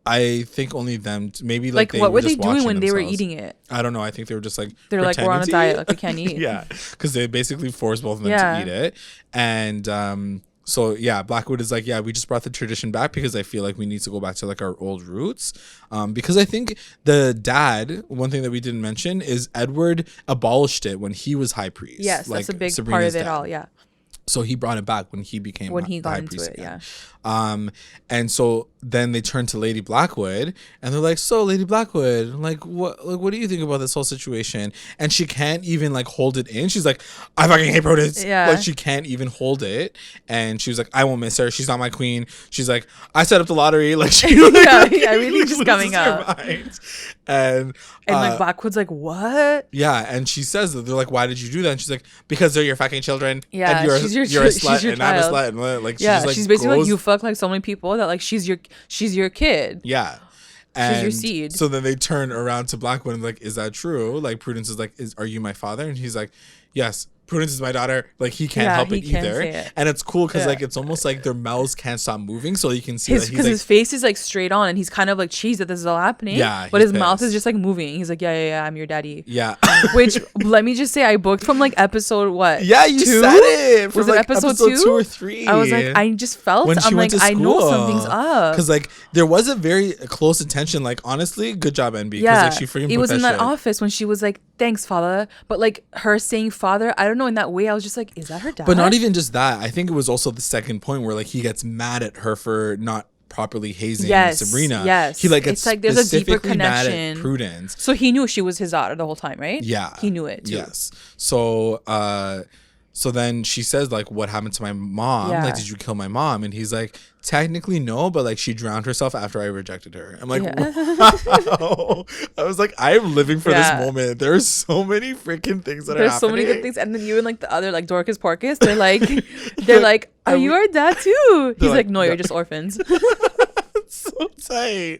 I think only them. Maybe like what were they doing when they were eating it? I don't know. I think they were just like they're like, we're on a diet, like we can't eat. Yeah, because they basically forced both of them to eat it, and so yeah, Blackwood is like, yeah, we just brought the tradition back because I feel like we need to go back to like our old roots. Because I think the dad, one thing that we didn't mention is Edward abolished it when he was high priest. Yes, like, that's a big Sabrina's part of it dad. all. Yeah. So he brought it back when he became when he got high into priest it, again. And so then they turn to Lady Blackwood and they're like, so Lady Blackwood, like what do you think about this whole situation? And she can't even like hold it in. She's like, I fucking hate Prudence. Yeah. Like she can't even hold it. And she was like, I won't miss her. She's not my queen. She's like, I set up the lottery. Like she really just coming up. And like Blackwood's like, what? Yeah, and she says that they're like, why did you do that? And she's like, because they're your fucking children. Yeah, and you're a slut, and I'm a slut. And like, she's basically like, you fuck like so many people that like she's your kid. Yeah. And she's your seed. So then they turn around to Blackwood and like, is that true? Like Prudence is like, are you my father? And he's like, yes. Prudence is my daughter. Like he can't help it either. And it's cool because like it's almost like their mouths can't stop moving, so you can see because his face is like straight on, and he's kind of like cheesed that this is all happening. Yeah, but his mouth is just like moving. He's like, yeah, I'm your daddy. Yeah. Which let me just say, I booked from like episode what? Yeah, you 2? said it. Was it like episode 2 or 3? I was like, I just felt. I'm like, I know something's up. Because like there was a very close attention. Like honestly, good job, NB. Yeah, like, she freaking. It was in that office when she was like, thanks, father. But like her saying father, I don't know, in that way, I was just like, is that her dad? But not even just that. I think it was also the second point where like he gets mad at her for not properly hazing Sabrina. Yes. He like gets like there's a deeper connection. Mad at Prudence. So he knew she was his daughter the whole time, right? Yeah. He knew it too. Yes. So then she says like, what happened to my mom? Yeah. Like, did you kill my mom? And he's like, technically no, but like she drowned herself after I rejected her. I'm like, wow. I was like, I'm living for this moment. There's so many freaking things that are happening. There's so many good things. And then even like the other like Dorcas Porcus, they're like, are you our dad too? He's like, no, you're just orphans. It's so tight.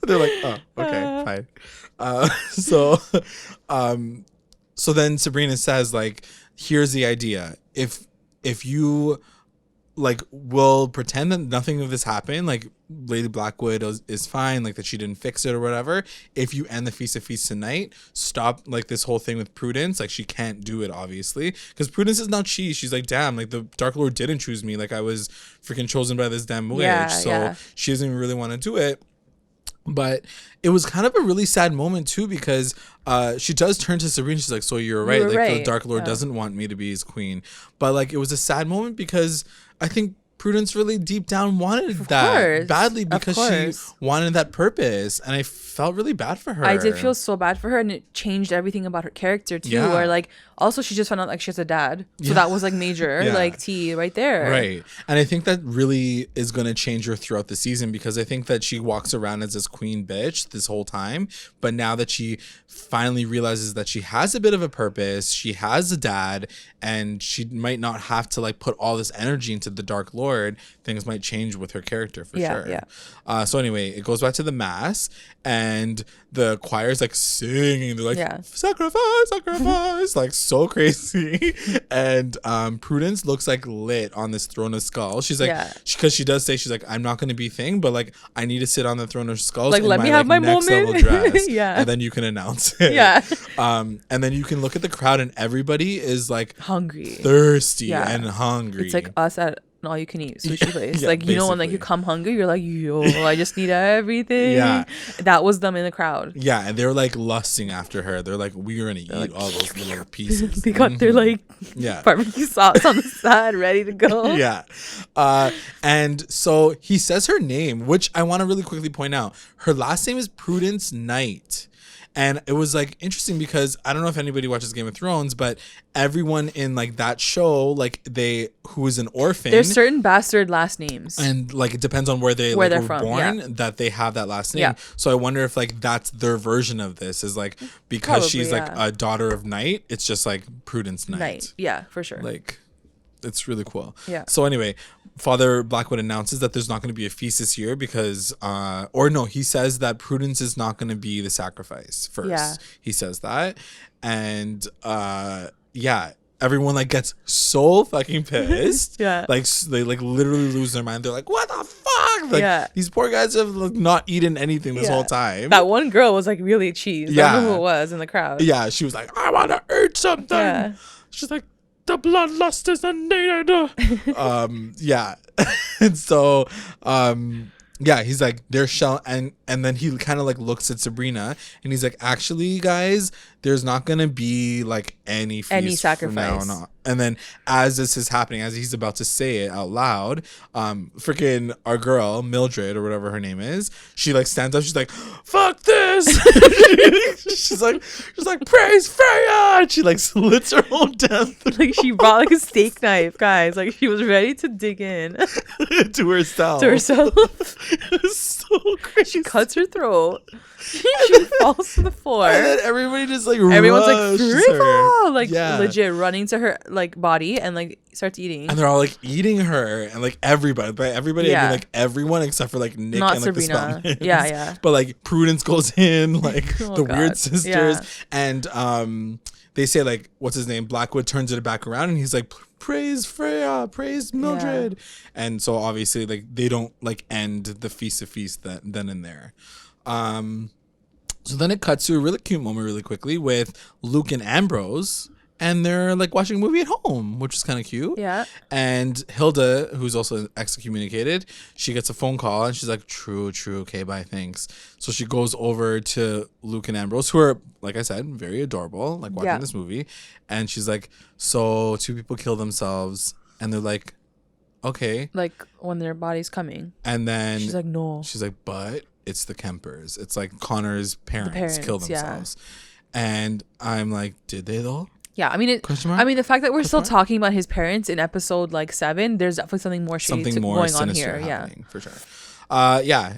They're like, oh, okay, fine. So then Sabrina says like, here's the idea. If you like will pretend that nothing of this happened, like Lady Blackwood is fine, like that she didn't fix it or whatever. If you end the Feast of Feasts tonight, stop like this whole thing with Prudence. Like she can't do it, obviously, because Prudence is not she. She's like, damn, like the Dark Lord didn't choose me. Like I was freaking chosen by this damn witch. She doesn't even really want to do it. But it was kind of a really sad moment too, because she does turn to Sabrina. She's like, so you're right. The Dark Lord doesn't want me to be his queen. But like it was a sad moment because I think Prudence really deep down wanted that badly, because she wanted that purpose, and I felt really bad for her. I did feel so bad for her, and it changed everything about her character too. Yeah. Where like also she just found out like she has a dad, so that was like major like tea right there. Right, and I think that really is going to change her throughout the season, because I think that she walks around as this queen bitch this whole time, but now that she finally realizes that she has a bit of a purpose, she has a dad, and she might not have to like put all this energy into the Dark Lord. forward, things might change with her character for sure. Yeah. So anyway, it goes back to the mass, and the choir's like singing. They're like, sacrifice, sacrifice, like so crazy. And Prudence looks like lit on this throne of skulls. She's like, because she does say, she's like, I'm not going to be thing, but like I need to sit on the throne of skulls. Like, let me have my next moment. Level dress, Yeah. And then you can announce it. Yeah. And then you can look at the crowd, and everybody is like hungry, thirsty, and hungry. It's like us at an all-you-can-eat sushi place. Like, you basically. know, when like you come hungry, you're like, yo, I just need everything. Yeah. That was them in the crowd. Yeah, and they're like lusting after her. They're like, we're gonna eat all those little pieces. They got their like barbecue sauce on the side ready to go. Yeah. And so he says her name, which I want to really quickly point out. Her last name is Prudence Knight. And it was like interesting because I don't know if anybody watches Game of Thrones, but everyone in like that show, like who is an orphan. There's certain bastard last names. And like it depends on where they're from, born, that they have that last name. Yeah. So I wonder if like that's their version of this, is like because probably, she's like a daughter of Knight, it's just like Prudence Knight. Yeah, for sure. Like it's really cool. Yeah. So anyway, Father Blackwood announces that there's not going to be a feast this year because, he says that Prudence is not going to be the sacrifice first. Yeah. He says that. And, everyone like gets so fucking pissed. Yeah. Like they like literally lose their mind. They're like, what the fuck? Like these poor guys have like, not eaten anything this whole time. That one girl was like really cheesed. I don't know who it was in the crowd. Yeah. She was like, I want to eat something. Yeah. She's like, the bloodlust is unneeded. And so he's like, they're and then he kind of like looks at Sabrina and he's like, actually guys, there's not gonna be like any sacrifice from now on. And then as this is happening, as he's about to say it out loud, freaking our girl Mildred or whatever her name is, she like stands up, she's like, fuck this. she's like praise Freya, and she like slits her own death. Like she brought like a steak knife, guys. Like she was ready to dig in to herself. It was so crazy. She cuts her throat. She falls to the floor. And then everybody just like everyone's like her. Like legit running to her like body and like starts eating. And they're all like eating her and like everybody. By everybody I mean like everyone except for like Nick not and like Sabrina. The Spellmans. Yeah. But like Prudence goes in, like the weird sisters. And they say like what's his name? Blackwood turns it back around and he's like, praise Freya, praise Mildred. And so obviously like they don't like end the feast of feasts then and there. So then it cuts to a really cute moment really quickly with Luke and Ambrose, and they're like watching a movie at home, which is kind of cute. Yeah. And Hilda, who's also excommunicated, she gets a phone call and she's like, true, okay, bye, thanks. So she goes over to Luke and Ambrose, who are, like I said, very adorable, like watching this movie. And she's like, so 2 people kill themselves. And they're like, okay. Like when their body's coming. And then she's like, no. She's like, but it's the Kempers. It's like Connor's parents kill themselves. And I'm like, did they though? Yeah, I mean, the fact that we're still talking about his parents in episode like 7, there's definitely something more shady going on here. Yeah, for sure.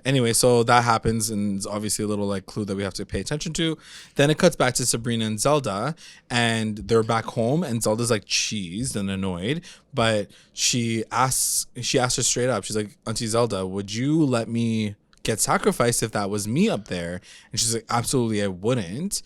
Anyway, so that happens, and it's obviously a little like clue that we have to pay attention to. Then it cuts back to Sabrina and Zelda, and they're back home, and Zelda's like cheesed and annoyed, but she asks her straight up. She's like, Auntie Zelda, would you let me get sacrificed if that was me up there? And she's like, absolutely, I wouldn't.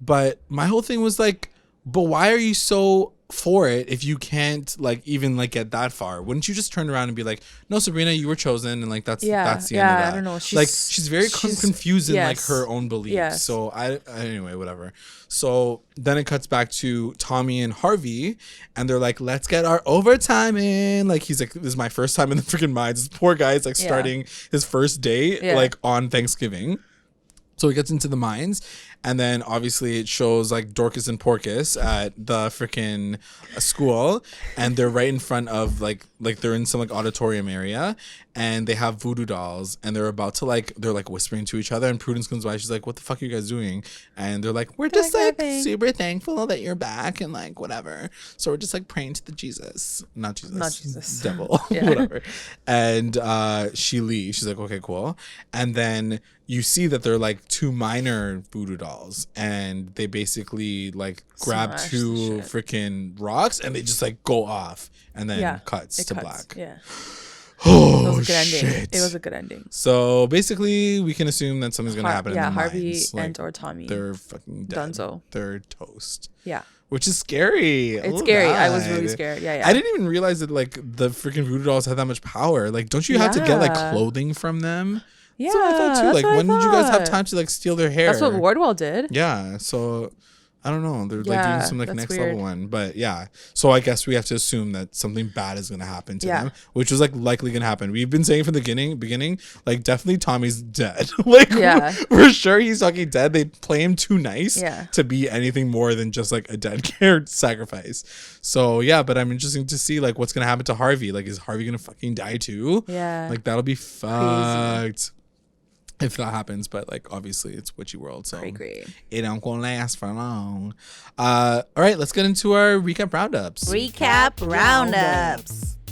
But my whole thing was like, but why are you so for it if you can't like even like get that far? Wouldn't you just turn around and be like, no, Sabrina, you were chosen, and like that's the end of that. I don't know. She's very confused in like her own beliefs. Yes. So anyway, whatever. So then it cuts back to Tommy and Harvey, and they're like, let's get our overtime in. Like he's like, this is my first time in the freaking mines. This poor guy is like starting his first day like on Thanksgiving. So he gets into the mines, and then obviously it shows like Dorcas and Porcus at the freaking school, and they're right in front of like they're in some like auditorium area, and they have voodoo dolls, and they're about to they're whispering to each other, and Prudence comes by. She's like, what the fuck are you guys doing? And they're like, we're just like super thankful that you're back and like whatever. So we're just like praying to the not Jesus, devil, whatever. And she leaves. She's like, okay, cool. And then you see that they're like 2 minor voodoo dolls. dolls, and they basically like grab two freaking rocks and they just like go off, and then cuts to black. Yeah. Oh, it was a good ending. Shit. It was a good ending. So basically, we can assume that something's gonna happen. Yeah, in their Harvey minds. Like, and or Tommy. They're fucking dead. Dunzo. They're toast. Yeah. Which is scary. It's scary. I was really scared. Yeah. I didn't even realize that like the freaking voodoo dolls had that much power. Like, don't you have to get like clothing from them? Yeah. That's what I thought too. Like, when did you guys have time to like steal their hair? That's what Wardwell did. Yeah. So I don't know. They're like doing some like next level one, but yeah. So I guess we have to assume that something bad is gonna happen to them, which was like likely gonna happen. We've been saying from the beginning, like definitely Tommy's dead. Like for sure he's fucking dead. They play him too nice to be anything more than just like a dead character sacrifice. So yeah, but I'm interested to see like what's gonna happen to Harvey. Like, is Harvey gonna fucking die too? Yeah. Like that'll be fucked. If that happens, but like obviously it's witchy world, so great. It don't gonna last for long. All right, let's get into our recap roundups.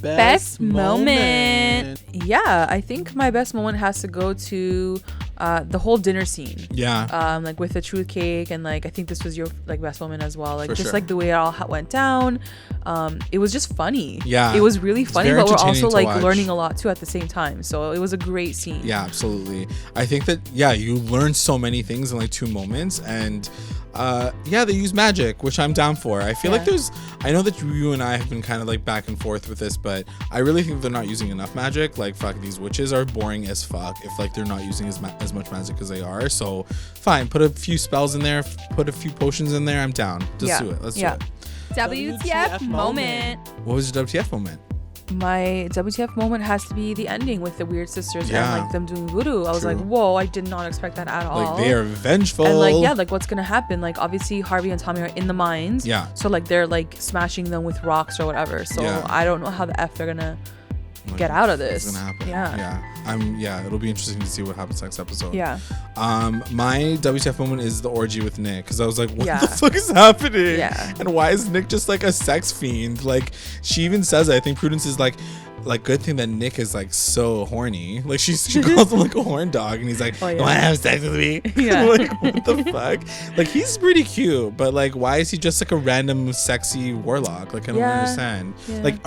Best moment. Yeah, I think my best moment has to go to the whole dinner scene. Yeah. Like with the truth cake, and like I think this was your like best moment as well. Like like the way it all went down. It was just funny. Yeah. It was really funny, but we're also like learning a lot too at the same time. So it was a great scene. Yeah, absolutely. I think that you learn so many things in like 2 moments, and they use magic, which I'm down for. I feel like I know that you and I have been kind of like back and forth with this, but I really think they're not using enough magic. Like, fuck, these witches are boring as fuck if like they're not using as much magic as they are. So fine, put a few spells in there, put a few potions in there. I'm down. Just do it. Let's do it. WTF moment. What was your WTF moment? My WTF moment has to be the ending with the weird sisters and like them doing voodoo. I was like, whoa, I did not expect that at all. Like, they are vengeful. And like, like what's gonna happen? Like, obviously Harvey and Tommy are in the mines. Yeah. So like they're like smashing them with rocks or whatever. So I don't know how the F they're gonna get out of this. What's gonna happen? It'll be interesting to see what happens next episode. My WTF moment is the orgy with Nick, because I was like, what the fuck is happening? And why is Nick just like a sex fiend? Like, she even says, I think Prudence is like good thing that Nick is like so horny. Like, she calls him like a horn dog, and he's like, you wanna have sex with me? Like, what the fuck? Like, he's pretty cute, but like, why is he just like a random sexy warlock? Like, I don't understand. Like,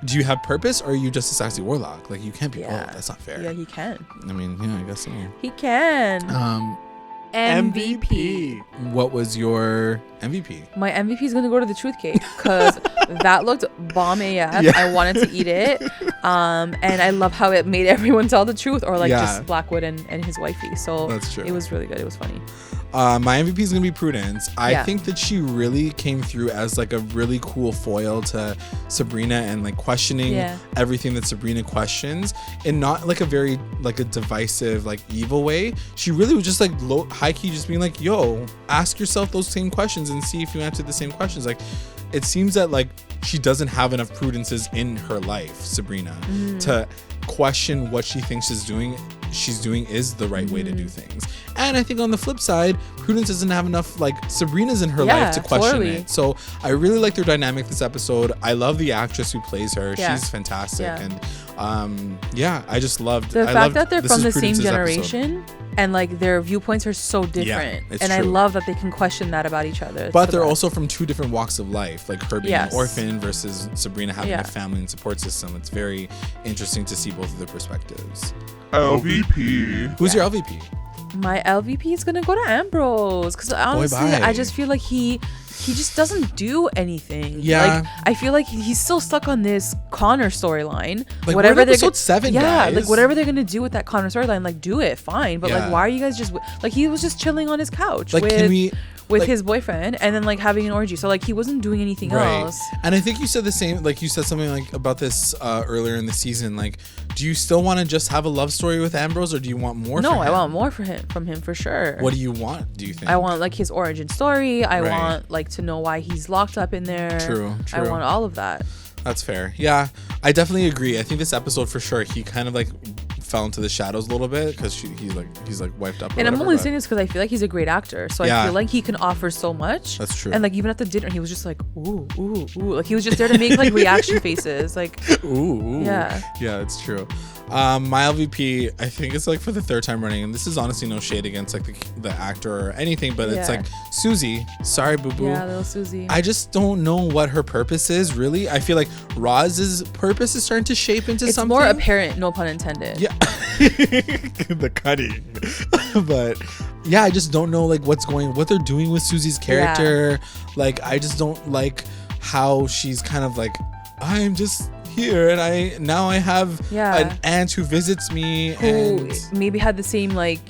do you have purpose, or are you just a sexy warlock? Like, you can't be both. That's not fair. Yeah, he can. I mean, I guess so. He can. MVP. What was your MVP? My MVP is gonna go to the truth cake, because that looked bomb AF. I wanted to eat it. And I love how it made everyone tell the truth, or like just Blackwood and his wifey. So that's true. It was really good. It was funny. My MVP is gonna be Prudence. I think that she really came through as like a really cool foil to Sabrina, and like questioning everything that Sabrina questions, and not like a very like a divisive like evil way. She really was just like high key, just being like, yo, ask yourself those same questions and see if you answer the same questions. Like, it seems that like she doesn't have enough Prudences in her life, Sabrina, to question what she thinks she's doing is the right way to do things. And I think on the flip side, Prudence doesn't have enough like Sabrina's in her life to question it. So I really like their dynamic this episode. I love the actress who plays her. She's fantastic. And I just loved the fact that they're from the same generation and like their viewpoints are so different. And true. I love that they can question that about each other. But they're also from 2 different walks of life, like her being an orphan versus Sabrina having a family and support system. It's very interesting to see both of their perspectives. LVP. Who's your LVP? My LVP is gonna go to Ambrose, because honestly, I just feel like he just doesn't do anything. Yeah, like, I feel like he's still stuck on this Connor storyline. Like, whatever they're episode 7, guys. Like whatever they're gonna do with that Connor storyline, like do it, fine. But like, why are you guys just like, he was just chilling on his couch with his boyfriend, and then like having an orgy. So like, he wasn't doing anything else. And I think you said the same, like you said something like about this earlier in the season. Like, do you still want to just have a love story with Ambrose, or do you want more? No, I want more from him for sure. What do you want? Do you think? I want like his origin story. I want like to know why he's locked up in there. True. I want all of that. That's fair. Yeah, I definitely agree. I think this episode for sure, he kind of like fell into the shadows a little bit, because he's like wiped up. And I'm only saying this because I feel like he's a great actor, so I feel like he can offer so much. That's true. And like, even at the dinner, he was just like, ooh, ooh, ooh, like he was just there to make like reaction faces, like, ooh, ooh. Yeah, it's true. My LVP, I think it's like for the third time running, and this is honestly no shade against like the actor or anything, but it's like Susie. Sorry, boo boo. Yeah, little Susie. I just don't know what her purpose is, really. I feel like Roz's purpose is starting to shape into something. It's more apparent, no pun intended. Yeah. The cutting. But yeah, I just don't know like what they're doing with Susie's character. Yeah. Like, I just don't like how she's kind of like, I'm just here and I have an aunt who visits me who and maybe had the same like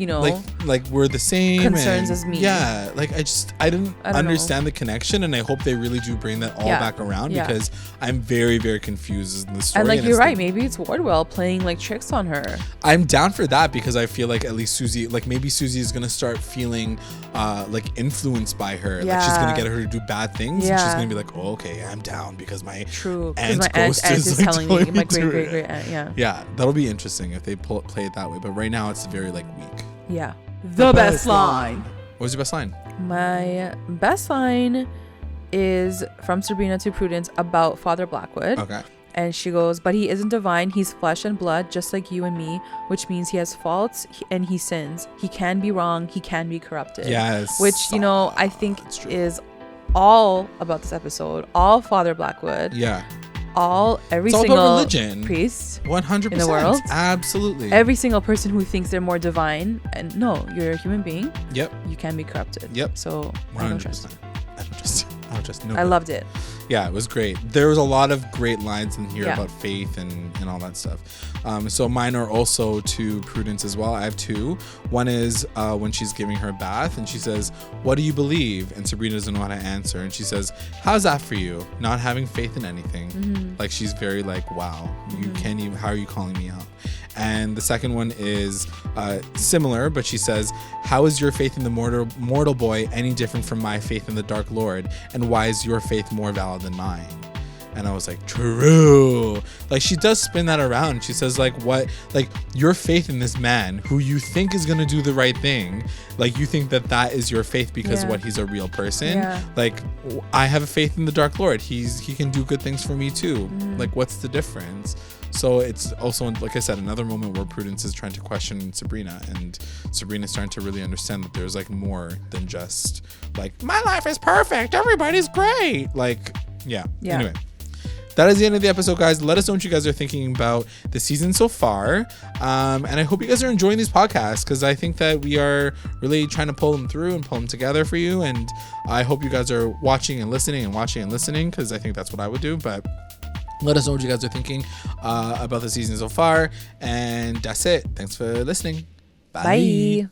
we're the same concerns as me. Yeah, like I didn't understand the connection, and I hope they really do bring that all back around because I'm very, very confused in the story. And like you're right, maybe it's Wardwell playing like tricks on her. I'm down for that because I feel like at least Susie, like maybe Susie is gonna start feeling like influenced by her. Like she's gonna get her to do bad things and she's gonna be like, oh, okay, I'm down because my aunt's ghost is like telling me my great aunt. Yeah, that'll be interesting if they play it that way. But right now it's very like weak. Yeah. The best line. What was your best line? My best line is from Sabrina to Prudence about Father Blackwood. Okay. And she goes, but he isn't divine. He's flesh and blood, just like you and me, which means he has faults and he sins. He can be wrong. He can be corrupted. Yes. Which, I think is all about this episode. All Father Blackwood. Yeah. Every single religion. Priest 100% in the world. Absolutely. Every single person who thinks they're more divine, and no, you're a human being. Yep. You can be corrupted. Yep. So 100%. I don't trust. I loved it. Yeah, it was great. There was a lot of great lines in here about faith and all that stuff. So mine are also to Prudence as well. I have two. One is when she's giving her a bath and she says, what do you believe? And Sabrina doesn't know how to answer. And she says, how's that for you? Not having faith in anything. Mm-hmm. Like she's very like, wow, you can't even, how are you calling me out? And the second one is similar, but she says, how is your faith in the mortal boy any different from my faith in the Dark Lord? And why is your faith more valid than mine? And I was like, true. Like she does spin that around. She says like, what, like your faith in this man who you think is going to do the right thing. Like you think that is your faith because what, he's a real person. Yeah. Like I have a faith in the Dark Lord. He can do good things for me too. Like what's the difference? So it's also, like I said, another moment where Prudence is trying to question Sabrina, and Sabrina's starting to really understand that there's like more than just like, my life is perfect, everybody's great. Like, yeah. Anyway, that is the end of the episode, guys. Let us know what you guys are thinking about the season so far. And I hope you guys are enjoying these podcasts because I think that we are really trying to pull them through and pull them together for you. And I hope you guys are watching and listening because I think that's what I would do. But let us know what you guys are thinking about the season so far. And that's it. Thanks for listening. Bye.